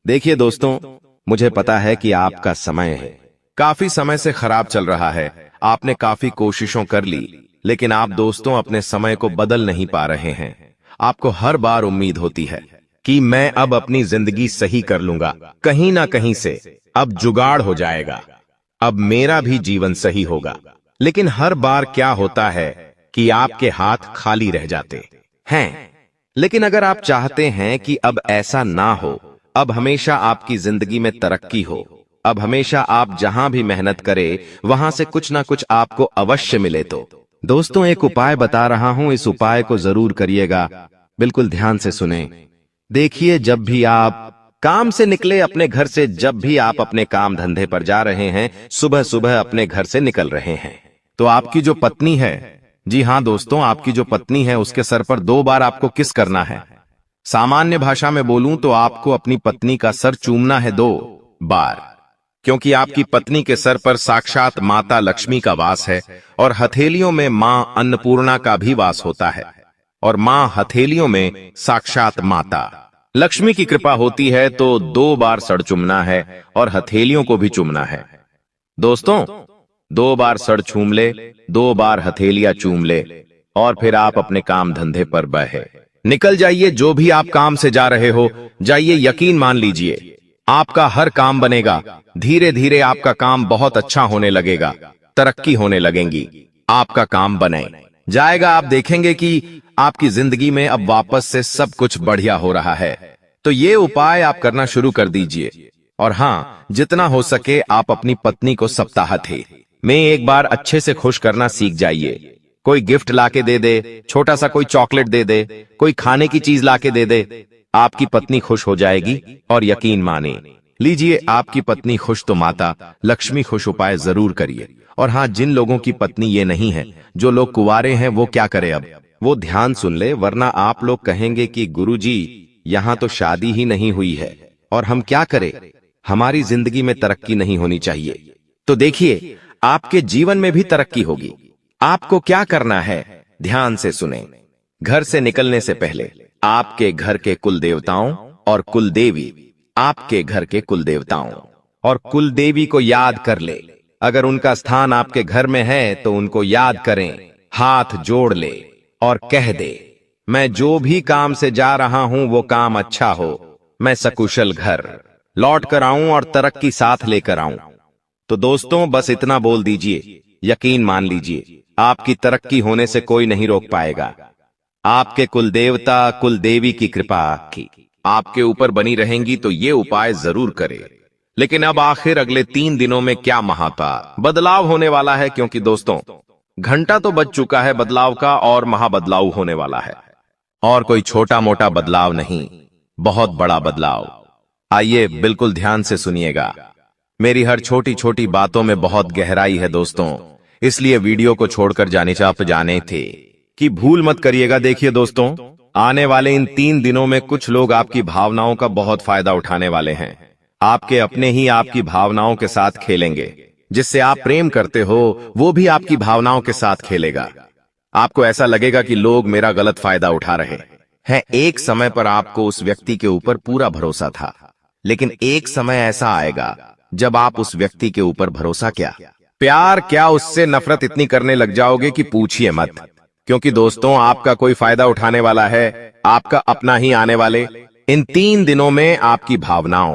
Speaker 1: देखिए दोस्तों, मुझे पता है कि आपका समय है काफी समय से खराब चल रहा है। आपने काफी कोशिशों कर ली, लेकिन आप दोस्तों अपने समय को बदल नहीं पा रहे हैं। आपको हर बार उम्मीद होती है कि मैं अब अपनी जिंदगी सही कर लूंगा, कहीं ना कहीं से अब जुगाड़ हो जाएगा, अब मेरा भी जीवन सही होगा। लेकिन हर बार क्या होता है कि आपके हाथ खाली रह जाते हैं। लेकिन अगर आप चाहते हैं कि अब ऐसा ना हो, अब हमेशा आपकी जिंदगी में तरक्की हो, अब हमेशा आप जहां भी मेहनत करें वहां से कुछ ना कुछ आपको अवश्य मिले, तो दोस्तों एक उपाय बता रहा हूं, इस उपाय को जरूर करिएगा। बिल्कुल ध्यान से सुने। देखिए, जब भी आप काम से निकले अपने घर से, जब भी आप अपने काम धंधे पर जा रहे हैं, सुबह सुबह अपने घर से निकल रहे हैं, तो आपकी जो पत्नी है, जी हां दोस्तों, आपकी जो पत्नी है उसके सर पर 2 बार आपको किस करना है। सामान्य भाषा में बोलूं तो आपको अपनी पत्नी का सर चूमना है 2 बार, क्योंकि आपकी पत्नी के सर पर साक्षात माता लक्ष्मी का वास है और हथेलियों में मां अन्नपूर्णा का भी वास होता है। और मां हथेलियों में साक्षात माता लक्ष्मी की कृपा होती है। तो 2 बार सर चूमना है और हथेलियों को भी चूमना है दोस्तों। 2 बार सर चूम ले, 2 बार हथेलियां चूम ले और फिर आप अपने काम धंधे पर बहे निकल जाइए, जो भी आप काम से जा रहे हो जाइए। यकीन मान लीजिए आपका हर काम बनेगा। धीरे धीरे आपका काम बहुत अच्छा होने लगेगा, तरक्की होने लगेंगी, आपका काम बने जाएगा। आप देखेंगे कि आपकी जिंदगी में अब वापस से सब कुछ बढ़िया हो रहा है। तो ये उपाय आप करना शुरू कर दीजिए। और हाँ, जितना हो सके आप अपनी पत्नी को सप्ताहांत में एक बार अच्छे से खुश करना सीख जाइए। कोई गिफ्ट लाके दे दे, छोटा सा कोई चॉकलेट दे दे, कोई खाने की चीज लाके दे दे, आपकी पत्नी खुश हो जाएगी। और यकीन माने लीजिए, आपकी पत्नी खुश तो माता लक्ष्मी खुश। उपाय जरूर करिए। और हाँ, जिन लोगों की पत्नी ये नहीं है, जो लोग कुंवारे हैं, वो क्या करे अब? वो ध्यान सुन ले, वरना आप लोग कहेंगे कि गुरुजी यहाँ तो शादी ही नहीं हुई है और हम क्या करें, हमारी जिंदगी में तरक्की नहीं होनी चाहिए। तो देखिए, आपके जीवन में भी तरक्की होगी। आपको क्या करना है, ध्यान से सुने। घर से निकलने से पहले आपके घर के कुल देवताओं और कुल देवी, आपके घर के कुल देवताओं और कुल देवी को याद कर ले। अगर उनका स्थान आपके घर में है तो उनको याद करें, हाथ जोड़ ले और कह दे, मैं जो भी काम से जा रहा हूं वो काम अच्छा हो, मैं सकुशल घर लौट कर आऊं और तरक्की साथ लेकर आऊं। तो दोस्तों, बस इतना बोल दीजिए, यकीन मान लीजिए आपकी तरक्की होने से कोई नहीं रोक पाएगा। आपके कुल देवता कुल देवी की कृपा की आपके ऊपर बनी रहेंगी। तो ये उपाय जरूर करें। लेकिन अब आखिर अगले 3 दिनों में क्या महापा बदलाव होने वाला है, क्योंकि दोस्तों घंटा तो बज चुका है बदलाव का और महाबदलाव होने वाला है। और कोई छोटा मोटा बदलाव नहीं, बहुत बड़ा बदलाव। आइए बिल्कुल ध्यान से सुनिएगा। मेरी हर छोटी छोटी बातों में बहुत गहराई है दोस्तों, इसलिए वीडियो को छोड़कर जाने थे कि भूल मत करिएगा। देखिए दोस्तों, आने वाले इन 3 दिनों में कुछ लोग आपकी भावनाओं का बहुत फायदा उठाने वाले हैं। आपके अपने ही आपकी भावनाओं के साथ खेलेंगे। जिससे आप प्रेम करते हो वो भी आपकी भावनाओं के साथ खेलेगा। आपको ऐसा लगेगा कि लोग मेरा गलत फायदा उठा रहे हैं। एक समय पर आपको उस व्यक्ति के ऊपर पूरा भरोसा था, लेकिन एक समय ऐसा आएगा जब आप उस व्यक्ति के ऊपर भरोसा क्या, प्यार क्या, उससे नफरत इतनी करने लग जाओगे कि पूछिए मत। क्योंकि दोस्तों, आपका कोई फायदा उठाने वाला है, आपका अपना ही आने वाले इन 3 दिनों में आपकी भावनाओं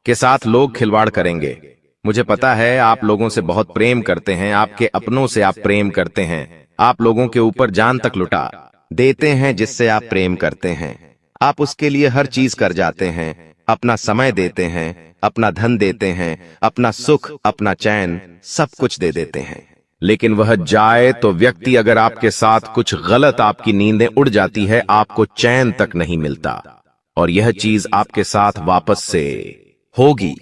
Speaker 1: के साथ लोग खिलवाड़ करेंगे। मुझे पता है आप लोगों से बहुत प्रेम करते हैं, आपके अपनों से आप प्रेम करते हैं, आप लोगों के ऊपर जान तक लुटा देते हैं जिससे आप प्रेम करते हैं। आप उसके लिए हर चीज कर जाते हैं, अपना समय देते हैं, अपना धन देते हैं, अपना सुख अपना चैन सब कुछ दे देते हैं। लेकिन वह जाए तो व्यक्ति अगर आपके साथ कुछ गलत, आपकी नींदें उड़ जाती है, आपको चैन तक नहीं मिलता और यह चीज आपके साथ वापस से होगी।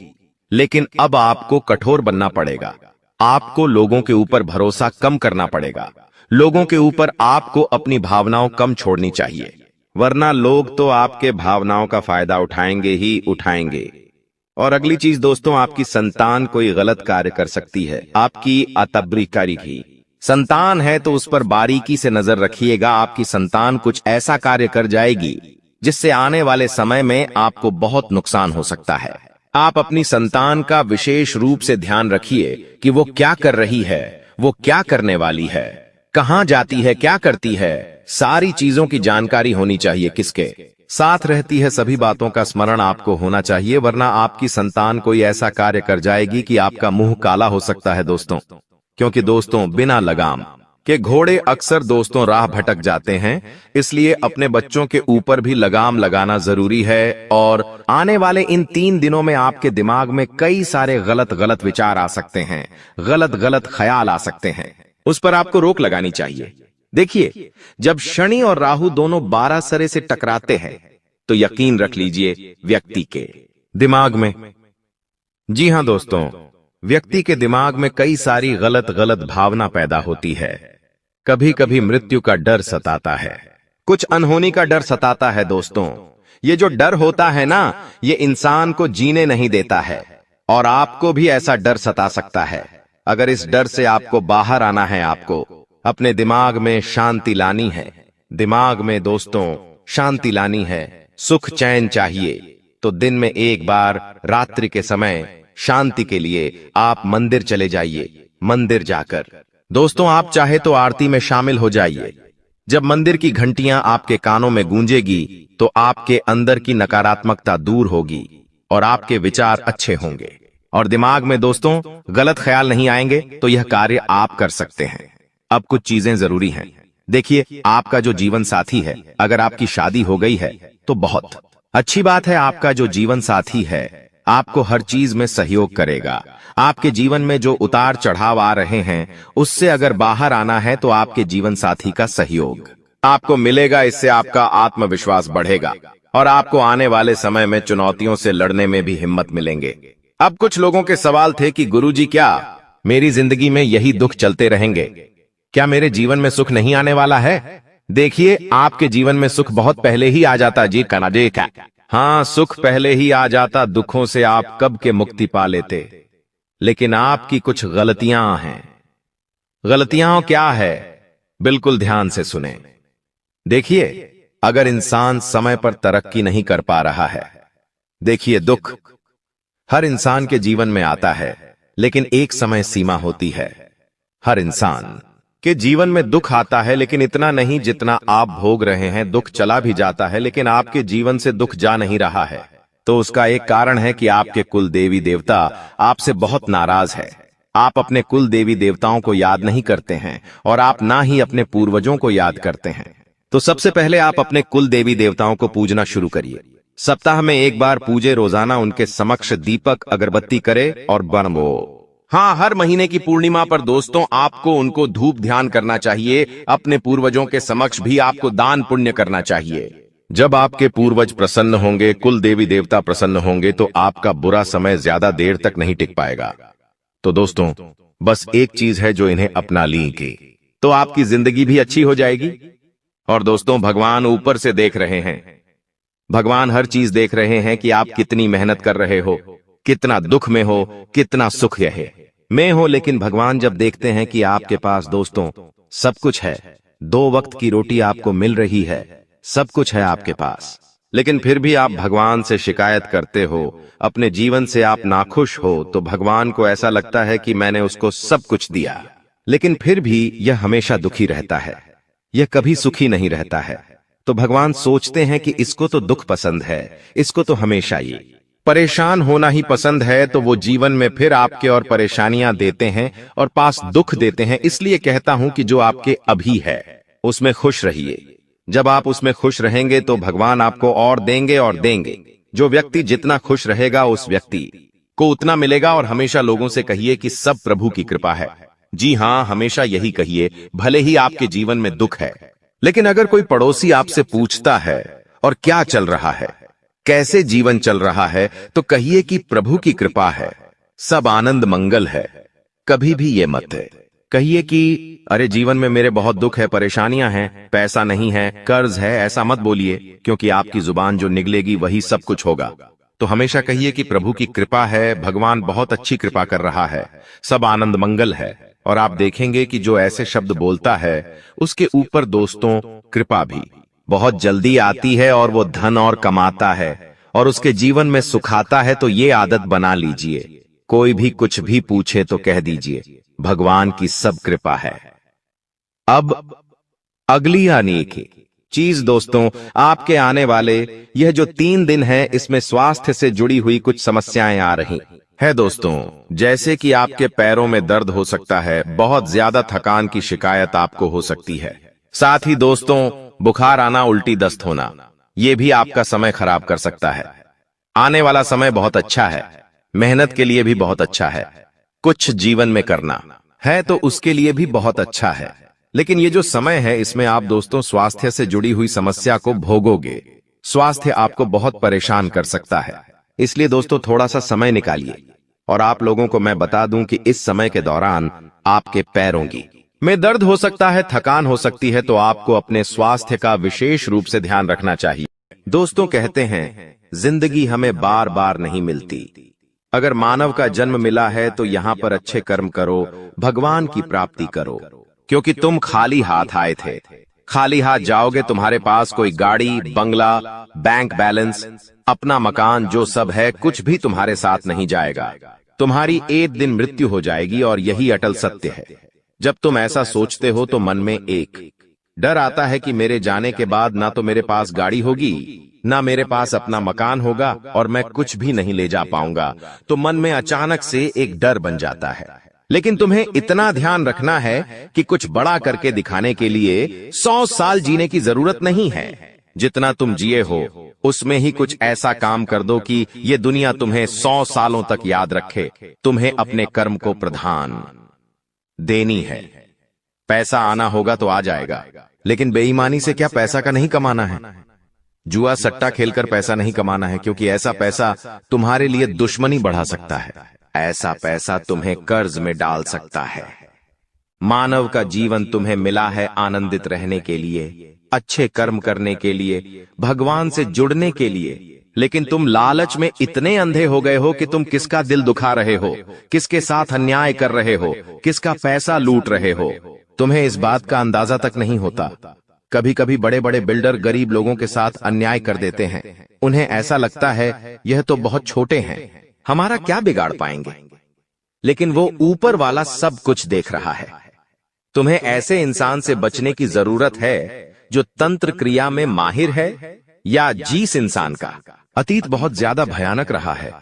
Speaker 1: लेकिन अब आपको कठोर बनना पड़ेगा। आपको लोगों के ऊपर भरोसा कम करना पड़ेगा। लोगों के ऊपर आपको अपनी भावनाओं कम छोड़नी चाहिए, वरना लोग तो आपके भावनाओं का फायदा उठाएंगे ही उठाएंगे। और अगली चीज दोस्तों, आपकी संतान कोई गलत कार्य कर सकती है। आपकी अतब्रीकारी की संतान है तो उस पर बारीकी से नजर रखिएगा। आपकी संतान कुछ ऐसा कार्य कर जाएगी जिससे आने वाले समय में आपको बहुत नुकसान हो सकता है। आप अपनी संतान का विशेष रूप से ध्यान रखिए कि वो क्या कर रही है, वो क्या करने वाली है, कहां जाती है, क्या करती है, सारी चीजों की जानकारी होनी चाहिए। किसके साथ रहती है, सभी बातों का स्मरण आपको होना चाहिए, वरना आपकी संतान कोई ऐसा कार्य कर जाएगी कि आपका मुंह काला हो सकता है दोस्तों। क्योंकि दोस्तों, बिना लगाम के घोड़े अक्सर दोस्तों राह भटक जाते हैं, इसलिए अपने बच्चों के ऊपर भी लगाम लगाना जरूरी है। और आने वाले इन 3 दिनों में आपके दिमाग में कई सारे गलत गलत विचार आ सकते हैं, गलत गलत ख्याल आ सकते हैं, उस पर आपको रोक लगानी चाहिए। देखिए, जब शनि और राहु दोनों 12 सरे से टकराते हैं तो यकीन रख लीजिए व्यक्ति के दिमाग में, जी हां दोस्तों, व्यक्ति के दिमाग में कई सारी गलत गलत भावना पैदा होती है। कभी कभी मृत्यु का डर सताता है, कुछ अनहोनी का डर सताता है दोस्तों। ये जो डर होता है ना, ये इंसान को जीने नहीं देता है और आपको भी ऐसा डर सता सकता है। अगर इस डर से आपको बाहर आना है, आपको अपने दिमाग में शांति लानी है, दिमाग में दोस्तों शांति लानी है, सुख चैन चाहिए, तो दिन में एक बार रात्रि के समय शांति के लिए आप मंदिर चले जाइए। मंदिर जाकर दोस्तों आप चाहे तो आरती में शामिल हो जाइए। जब मंदिर की घंटियां आपके कानों में गूंजेगी तो आपके अंदर की नकारात्मकता दूर होगी और आपके विचार अच्छे होंगे और दिमाग में दोस्तों गलत ख्याल नहीं आएंगे, तो यह कार्य आप कर सकते हैं। अब कुछ चीजें जरूरी हैं। देखिए, आपका जो जीवन साथी है, अगर आपकी शादी हो गई है तो बहुत अच्छी बात है। आपका जो जीवन साथी है आपको हर चीज में सहयोग करेगा। आपके जीवन में जो उतार चढ़ाव आ रहे हैं उससे अगर बाहर आना है तो आपके जीवन साथी का सहयोग आपको मिलेगा। इससे आपका आत्मविश्वास बढ़ेगा और आपको आने वाले समय में चुनौतियों से लड़ने में भी हिम्मत मिलेंगे। अब कुछ लोगों के सवाल थे कि गुरुजी, क्या मेरी जिंदगी में यही दुख चलते रहेंगे? क्या मेरे जीवन में सुख नहीं आने वाला है? देखिए, आपके जीवन में सुख बहुत पहले ही आ जाता जी कनाडे का। हाँ, सुख पहले ही आ जाता, दुखों से आप कब के मुक्ति पा लेते। लेकिन आपकी कुछ गलतियां हैं। गलतियां क्या है? बिल्कुल ध्यान से सुने। देखिए, अगर इंसान समय पर तरक्की नहीं कर पा रहा है, देखिए, दुख हर इंसान के जीवन में आता है, लेकिन एक समय सीमा होती है। हर इंसान के जीवन में दुख आता है, लेकिन इतना नहीं जितना आप भोग रहे हैं। दुख चला भी जाता है, लेकिन आपके जीवन से दुख जा नहीं रहा है। तो उसका एक कारण है कि आपके कुल देवी देवता आपसे बहुत नाराज है। आप अपने कुल देवी देवताओं को याद नहीं करते हैं और आप ना ही अपने पूर्वजों को याद करते हैं। तो सबसे पहले आप अपने कुल देवी देवताओं को पूजना शुरू करिए। सप्ताह में एक बार पूजे, रोजाना उनके समक्ष दीपक अगरबत्ती करे और बनवो। हाँ, हर महीने की पूर्णिमा पर दोस्तों आपको उनको धूप ध्यान करना चाहिए। अपने पूर्वजों के समक्ष भी आपको दान पुण्य करना चाहिए। जब आपके पूर्वज प्रसन्न होंगे, कुल देवी देवता प्रसन्न होंगे, तो आपका बुरा समय ज्यादा देर तक नहीं टिक पाएगा। तो दोस्तों, बस एक चीज है जो इन्हें अपना लीजिए, तो आपकी जिंदगी भी अच्छी हो जाएगी। और दोस्तों, भगवान ऊपर से देख रहे हैं। भगवान हर चीज देख रहे हैं कि आप कितनी मेहनत कर रहे हो, कितना दुख में हो, कितना सुख में हो। लेकिन भगवान जब देखते हैं कि आपके पास दोस्तों सब कुछ है, 2 वक्त की रोटी आपको मिल रही है, सब कुछ है आपके पास, लेकिन फिर भी आप भगवान से शिकायत करते हो, अपने जीवन से आप नाखुश हो, तो भगवान को ऐसा लगता है कि मैंने उसको सब कुछ दिया, लेकिन फिर भी यह हमेशा दुखी रहता है, यह कभी सुखी नहीं रहता है। तो भगवान सोचते हैं कि इसको तो दुख पसंद है, इसको तो हमेशा ये परेशान होना ही पसंद है, तो वो जीवन में फिर आपके और परेशानियां देते हैं और पास दुख देते हैं। इसलिए कहता हूं कि जो आपके अभी है उसमें खुश रहिए। जब आप उसमें खुश रहेंगे तो भगवान आपको और देंगे और देंगे। जो व्यक्ति जितना खुश रहेगा उस व्यक्ति को उतना मिलेगा। और हमेशा लोगों से कहिए कि सब प्रभु की कृपा है। जी हाँ, हमेशा यही कहिए, भले ही आपके जीवन में दुख है। लेकिन अगर कोई पड़ोसी आपसे पूछता है और क्या चल रहा है, कैसे जीवन चल रहा है, तो कहिए कि प्रभु की कृपा है, सब आनंद मंगल है। कभी भी ये मत कहिए कि अरे जीवन में मेरे बहुत दुख है, परेशानियां हैं, पैसा नहीं है, कर्ज है। ऐसा मत बोलिए, क्योंकि आपकी जुबान जो निकलेगी वही सब कुछ होगा। तो हमेशा कहिए कि प्रभु की कृपा है, भगवान बहुत अच्छी कृपा कर रहा है, सब आनंद मंगल है। और आप देखेंगे कि जो ऐसे शब्द बोलता है उसके ऊपर दोस्तों कृपा भी बहुत जल्दी आती है और वो धन और कमाता है और उसके जीवन में सुखाता है। तो ये आदत बना लीजिए, कोई भी कुछ भी पूछे तो कह दीजिए भगवान की सब कृपा है। अब अगली अनेक चीज दोस्तों, आपके आने वाले यह जो 3 दिन है इसमें स्वास्थ्य से जुड़ी हुई कुछ समस्याएं आ रही है दोस्तों। जैसे कि आपके पैरों में दर्द हो सकता है, बहुत ज्यादा थकान की शिकायत आपको हो सकती है, साथ ही दोस्तों बुखार आना, उल्टी दस्त होना, यह भी आपका समय खराब कर सकता है। आने वाला समय बहुत अच्छा है, मेहनत के लिए भी बहुत अच्छा है, कुछ जीवन में करना है तो उसके लिए भी बहुत अच्छा है। लेकिन ये जो समय है इसमें आप दोस्तों स्वास्थ्य से जुड़ी हुई समस्या को भोगोगे। स्वास्थ्य आपको बहुत परेशान कर सकता है, इसलिए दोस्तों थोड़ा सा समय निकालिए। और आप लोगों को मैं बता दूं कि इस समय के दौरान आपके पैरों की में दर्द हो सकता है, थकान हो सकती है, तो आपको अपने स्वास्थ्य का विशेष रूप से ध्यान रखना चाहिए। दोस्तों कहते हैं जिंदगी हमें बार बार नहीं मिलती। अगर मानव का जन्म मिला है तो यहाँ पर अच्छे कर्म करो, भगवान की प्राप्ति करो, क्योंकि तुम खाली हाथ आए थे। खाली हाथ जाओगे, तुम्हारे पास कोई गाड़ी, बंगला, बैंक बैलेंस, अपना मकान, जो सब है कुछ भी तुम्हारे साथ नहीं जाएगा। तुम्हारी एक दिन मृत्यु हो जाएगी और यही अटल सत्य है। जब तुम ऐसा सोचते हो तो मन में एक डर आता है कि मेरे जाने के बाद ना तो मेरे पास गाड़ी होगी, ना मेरे पास अपना मकान होगा और मैं कुछ भी नहीं ले जा पाऊंगा। तो मन में अचानक से एक डर बन जाता है। लेकिन तुम्हें इतना ध्यान रखना है कि कुछ बड़ा करके दिखाने के लिए 100 साल जीने की जरूरत नहीं है। जितना तुम जिए हो उसमें ही कुछ ऐसा काम कर दो कि ये दुनिया तुम्हें 100 सालों तक याद रखे। तुम्हें अपने कर्म को प्रधान देनी है। पैसा आना होगा तो आ जाएगा, लेकिन बेईमानी से क्या पैसा का नहीं कमाना है। जुआ सट्टा खेलकर पैसा नहीं कमाना है, क्योंकि ऐसा पैसा तुम्हारे लिए दुश्मनी बढ़ा सकता है। ऐसा पैसा तुम्हें कर्ज में डाल सकता है। मानव का जीवन तुम्हें मिला है आनंदित रहने के लिए, अच्छे कर्म करने के लिए, भगवान से जुड़ने के लिए। लेकिन तुम लालच में इतने अंधे हो गए हो कि तुम किसका दिल दुखा रहे हो, किसके साथ अन्याय कर रहे हो, किसका पैसा लूट रहे हो। तुम्हें इस बात का अंदाजा तक नहीं होता। कभी कभी बड़े बड़े बिल्डर गरीब लोगों के साथ अन्याय कर देते हैं। उन्हें ऐसा लगता है यह तो बहुत छोटे हैं, हमारा क्या बिगाड़ पाएंगे। लेकिन वो ऊपर वाला सब कुछ देख रहा है। तुम्हें ऐसे इंसान से बचने की जरूरत है जो तंत्र क्रिया में माहिर है, या जिस इंसान का अतीत बहुत ज्यादा भयानक रहा है,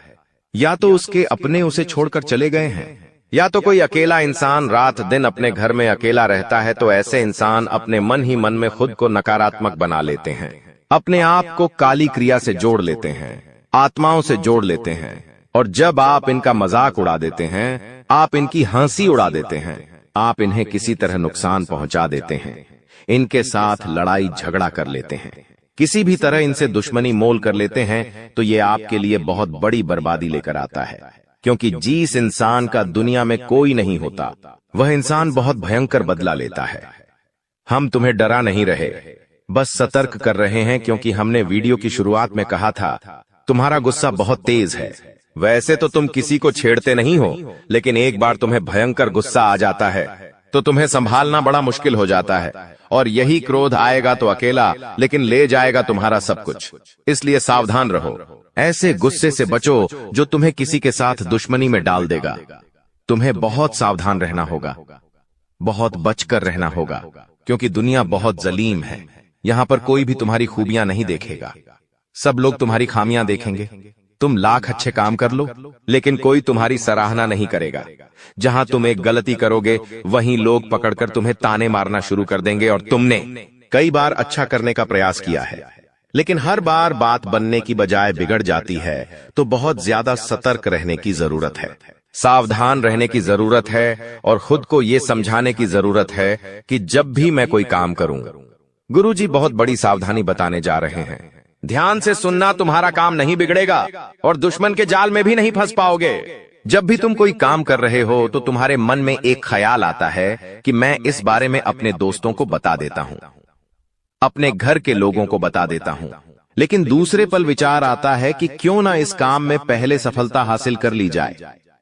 Speaker 1: या तो उसके अपने उसे छोड़कर चले गए हैं, या तो कोई अकेला इंसान रात दिन अपने घर में अकेला रहता है। तो ऐसे इंसान अपने मन ही मन में खुद को नकारात्मक बना लेते हैं, अपने आप को काली क्रिया से जोड़ लेते हैं, आत्माओं से जोड़ लेते हैं। और जब आप इनका मजाक उड़ा देते हैं, आप इनकी हंसी उड़ा देते हैं, आप इन्हें किसी तरह नुकसान पहुंचा देते हैं, इनके साथ लड़ाई झगड़ा कर लेते हैं, किसी भी तरह इनसे दुश्मनी मोल कर लेते हैं, तो ये आपके लिए बहुत बड़ी बर्बादी लेकर आता है। क्योंकि जिस इंसान का दुनिया में कोई नहीं होता, वह इंसान बहुत भयंकर बदला लेता है। हम तुम्हें डरा नहीं रहे, बस सतर्क कर रहे हैं, क्योंकि हमने वीडियो की शुरुआत में कहा था तुम्हारा गुस्सा बहुत तेज है। वैसे तो तुम किसी को छेड़ते नहीं हो, लेकिन एक बार तुम्हें भयंकर गुस्सा आ जाता है तो तुम्हें संभालना बड़ा मुश्किल हो जाता है। और यही क्रोध आएगा तो अकेला, लेकिन ले जाएगा तुम्हारा सब कुछ। इसलिए सावधान रहो, ऐसे गुस्से से बचो जो तुम्हें किसी के साथ दुश्मनी में डाल देगा। तुम्हें बहुत सावधान रहना होगा, बहुत बचकर रहना होगा, क्योंकि दुनिया बहुत जलीम है। यहाँ पर कोई भी तुम्हारी खूबियां नहीं देखेगा, सब लोग तुम्हारी खामियां देखेंगे। तुम लाख अच्छे काम कर लो, लेकिन कोई तुम्हारी सराहना नहीं करेगा। जहां तुम एक गलती करोगे, वहीं लोग पकड़कर तुम्हें ताने मारना शुरू कर देंगे। और तुमने कई बार अच्छा करने का प्रयास किया है, लेकिन हर बार बात बनने की बजाय बिगड़ जाती है। तो बहुत ज्यादा सतर्क रहने की जरूरत है, सावधान रहने की जरूरत है, और खुद को ये समझाने की जरूरत है कि जब भी मैं कोई काम करूं, गुरुजी बहुत बड़ी सावधानी बताने जा रहे हैं। ध्यान से सुनना, तुम्हारा काम नहीं बिगड़ेगा और दुश्मन के जाल में भी नहीं फंस पाओगे। जब भी तुम कोई काम कर रहे हो तो तुम्हारे मन में एक ख्याल आता है कि मैं इस बारे में अपने दोस्तों को बता देता हूं, अपने घर के लोगों को बता देता हूं। लेकिन दूसरे पल विचार आता है कि क्यों ना इस काम में पहले सफलता हासिल कर ली जाए,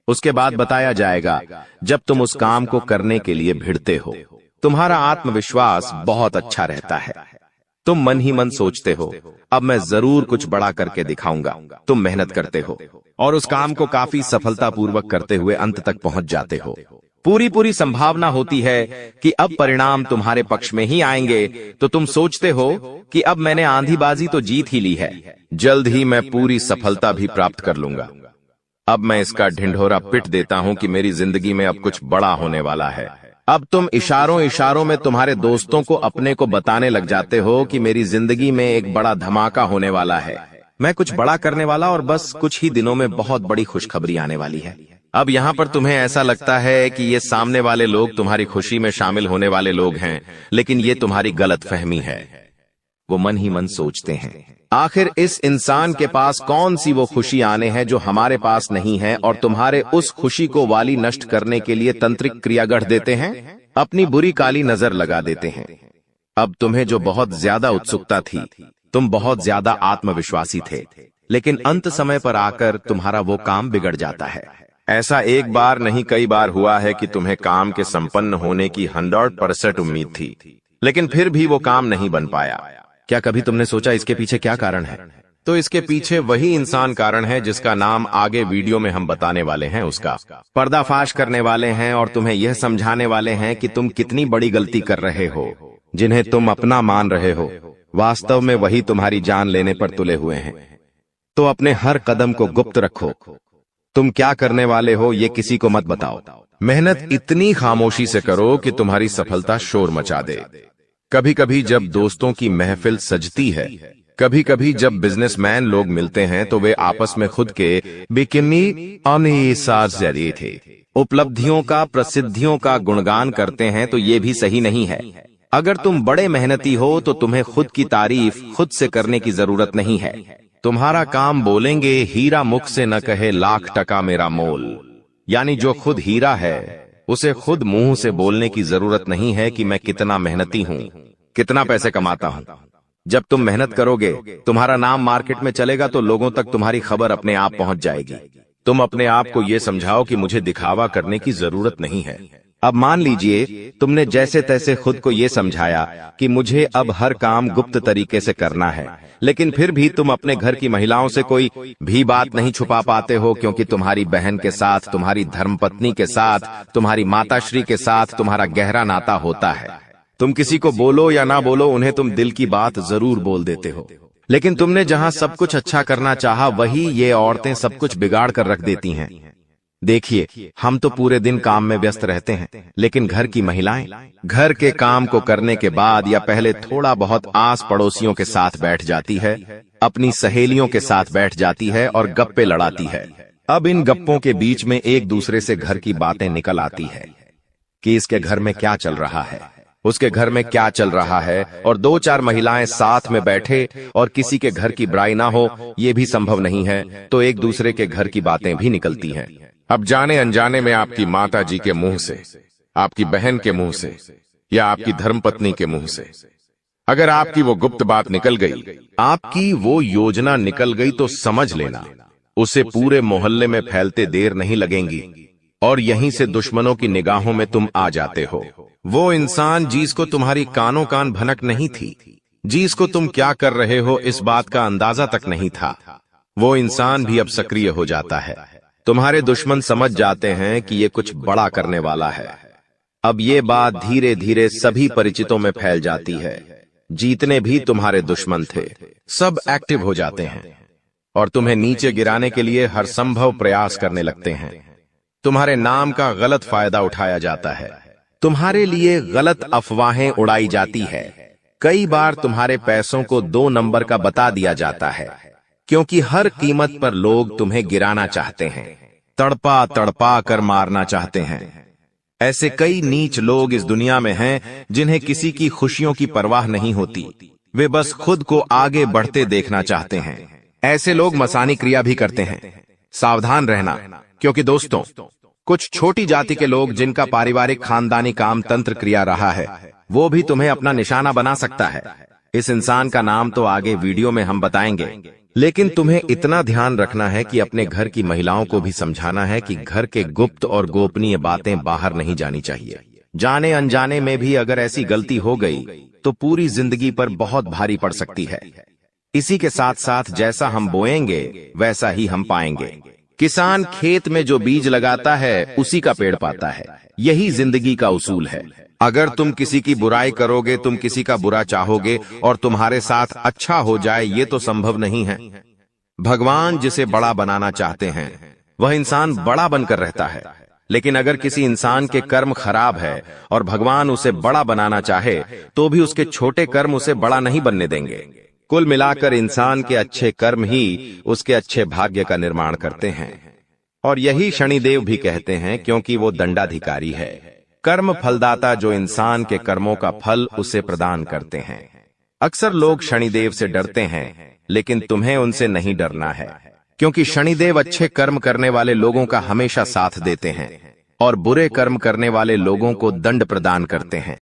Speaker 1: उसके बाद बताया जाएगा। जब तुम उस काम को करने के लिए भिड़ते हो, तुम्हारा आत्मविश्वास बहुत अच्छा रहता है। तुम मन ही मन सोचते हो, अब मैं जरूर कुछ बड़ा करके दिखाऊंगा। तुम मेहनत करते हो और उस काम को काफी सफलतापूर्वक करते हुए अंत तक पहुंच जाते हो। पूरी संभावना होती है कि अब परिणाम तुम्हारे पक्ष में ही आएंगे। तो तुम सोचते हो कि अब मैंने आंधीबाजी तो जीत ही ली है, जल्द ही मैं पूरी सफलता भी प्राप्त कर लूंगा। अब मैं इसका ढिंढोरा पिट देता हूं कि मेरी जिंदगी में अब कुछ बड़ा होने वाला है। अब तुम इशारों में तुम्हारे दोस्तों को अपने को बताने लग जाते हो कि मेरी जिंदगी में एक बड़ा धमाका होने वाला है, मैं कुछ बड़ा करने वाला, और बस कुछ ही दिनों में बहुत बड़ी खुशखबरी आने वाली है। अब यहाँ पर तुम्हें ऐसा लगता है कि ये सामने वाले लोग तुम्हारी खुशी में शामिल होने वाले लोग हैं, लेकिन ये तुम्हारी गलतफहमी है। वो मन ही मन सोचते हैं, आखिर इस इंसान के पास कौन सी वो खुशी आने हैं जो हमारे पास नहीं है, और तुम्हारे उस खुशी को वाली नष्ट करने के लिए तंत्रिक क्रिया गढ़ देते हैं, अपनी बुरी काली नजर लगा देते हैं। अब तुम्हें जो बहुत ज्यादा उत्सुकता थी, तुम बहुत ज्यादा आत्मविश्वासी थे, लेकिन अंत समय पर आकर तुम्हारा वो काम बिगड़ जाता है। ऐसा एक बार नहीं कई बार हुआ है कि तुम्हें काम के संपन्न होने की 100% उम्मीद थी, लेकिन फिर भी वो काम नहीं बन पाया। क्या कभी तुमने सोचा इसके पीछे क्या कारण है? तो इसके पीछे वही इंसान कारण है जिसका नाम आगे वीडियो में हम बताने वाले हैं। उसका पर्दाफाश करने वाले हैं और तुम्हें यह समझाने वाले हैं कि तुम कितनी बड़ी गलती कर रहे हो। जिन्हें तुम अपना मान रहे हो, वास्तव में वही तुम्हारी जान लेने पर तुले हुए हैं। तो अपने हर कदम को गुप्त रखो। तुम क्या करने वाले हो ये किसी को मत बताओ। मेहनत इतनी खामोशी से करो कि तुम्हारी सफलता शोर मचा दे। कभी कभी जब दोस्तों की महफिल सजती है, कभी कभी जब बिजनेसमैन लोग मिलते हैं, तो वे आपस में खुद के बिकिनी जरिए थे उपलब्धियों का, प्रसिद्धियों का गुणगान करते हैं, तो ये भी सही नहीं है। अगर तुम बड़े मेहनती हो तो तुम्हें खुद की तारीफ खुद से करने की जरूरत नहीं है। तुम्हारा काम बोलेंगे हीरा मुख से न कहे लाख टका मेरा मोल। यानी जो खुद हीरा है उसे खुद मुंह से बोलने की जरूरत नहीं है कि मैं कितना मेहनती हूं, कितना पैसे कमाता हूं। जब तुम मेहनत करोगे, तुम्हारा नाम मार्केट में चलेगा, तो लोगों तक तुम्हारी खबर अपने आप पहुंच जाएगी। तुम अपने आप को यह समझाओ कि मुझे दिखावा करने की जरूरत नहीं है। अब मान लीजिए तुमने जैसे तैसे खुद को यह समझाया कि मुझे अब हर काम गुप्त तरीके से करना है, लेकिन फिर भी तुम अपने घर की महिलाओं से कोई भी बात नहीं छुपा पाते हो, क्योंकि तुम्हारी बहन के साथ, तुम्हारी धर्मपत्नी के साथ, तुम्हारी माताश्री के साथ तुम्हारा गहरा नाता होता है। तुम किसी को बोलो या ना बोलो, उन्हें तुम दिल की बात जरूर बोल देते हो। लेकिन तुमने जहां सब कुछ अच्छा करना चाहा, वही ये औरतें सब कुछ बिगाड़ कर रख देती हैं। देखिए, हम तो पूरे दिन काम में व्यस्त रहते हैं, लेकिन घर की महिलाएं घर के काम को करने के बाद या पहले थोड़ा बहुत आस पड़ोसियों के साथ बैठ जाती है, अपनी सहेलियों के साथ बैठ जाती है और गप्पे लड़ाती है। अब इन गप्पों के बीच में एक दूसरे से घर की बातें निकल आती है कि इसके घर में क्या चल रहा है, उसके घर में क्या चल रहा है, और दो चार महिलाएं साथ में बैठे और किसी के घर की बुराई ना हो, ये भी संभव नहीं है, तो एक दूसरे के घर की बातें भी निकलती हैं। अब जाने अनजाने में आपकी माता जी के मुंह से, आपकी बहन के मुंह से या आपकी धर्मपत्नी के मुंह से अगर आपकी वो गुप्त बात निकल गई, आपकी वो योजना निकल गई, तो समझ लेना उसे पूरे मोहल्ले में फैलते देर नहीं लगेंगी और यहीं से दुश्मनों की निगाहों में तुम आ जाते हो। वो इंसान जिसको तुम्हारी कानों कान भनक नहीं थी, जिसको तुम क्या कर रहे हो इस बात का अंदाजा तक नहीं था, वो इंसान भी अब सक्रिय हो जाता है। तुम्हारे दुश्मन समझ जाते हैं कि ये कुछ बड़ा करने वाला है। अब ये बात धीरे धीरे सभी परिचितों में फैल जाती है। जितने भी तुम्हारे दुश्मन थे, सब एक्टिव हो जाते हैं और तुम्हें नीचे गिराने के लिए हर संभव प्रयास करने लगते हैं। तुम्हारे नाम का गलत फायदा उठाया जाता है, तुम्हारे लिए गलत अफवाहें उड़ाई जाती है। कई बार तुम्हारे पैसों को 2 नंबर का बता दिया जाता है, क्योंकि हर कीमत पर लोग तुम्हें गिराना चाहते हैं, तड़पा तड़पा कर मारना चाहते हैं। ऐसे कई नीच लोग इस दुनिया में हैं जिन्हें किसी की खुशियों की परवाह नहीं होती, वे बस खुद को आगे बढ़ते देखना चाहते हैं। ऐसे लोग मसानी क्रिया भी करते हैं। सावधान रहना, क्योंकि दोस्तों, कुछ छोटी जाति के लोग जिनका पारिवारिक खानदानी काम तंत्र क्रिया रहा है, वो भी तुम्हें अपना निशाना बना सकता है। इस इंसान का नाम तो आगे वीडियो में हम बताएंगे, लेकिन तुम्हें इतना ध्यान रखना है कि अपने घर की महिलाओं को भी समझाना है कि घर के गुप्त और गोपनीय बातें बाहर नहीं जानी चाहिए। जाने अनजाने में भी अगर ऐसी गलती हो गई तो पूरी जिंदगी पर बहुत भारी पड़ सकती है। इसी के साथ साथ जैसा हम बोएंगे वैसा ही हम पाएंगे। किसान खेत में जो बीज लगाता है उसी का पेड़ पाता है, यही जिंदगी का उसूल है। अगर तुम किसी की बुराई करोगे, तुम किसी का बुरा चाहोगे और तुम्हारे साथ अच्छा हो जाए, ये तो संभव नहीं है। भगवान जिसे बड़ा बनाना चाहते हैं वह इंसान बड़ा बनकर रहता है, लेकिन अगर किसी इंसान के कर्म खराब है और भगवान उसे बड़ा बनाना चाहे तो भी उसके छोटे कर्म उसे बड़ा नहीं बनने देंगे। कुल मिलाकर इंसान के अच्छे कर्म ही उसके अच्छे भाग्य का निर्माण करते हैं, और यही शनिदेव भी कहते हैं, क्योंकि वो दंडाधिकारी है, कर्म फलदाता, जो इंसान के कर्मों का फल उसे प्रदान करते हैं। अक्सर लोग शनिदेव से डरते हैं, लेकिन तुम्हें उनसे नहीं डरना है, क्योंकि शनिदेव अच्छे कर्म करने वाले लोगों का हमेशा साथ देते हैं और बुरे कर्म करने वाले लोगों को दंड प्रदान करते हैं।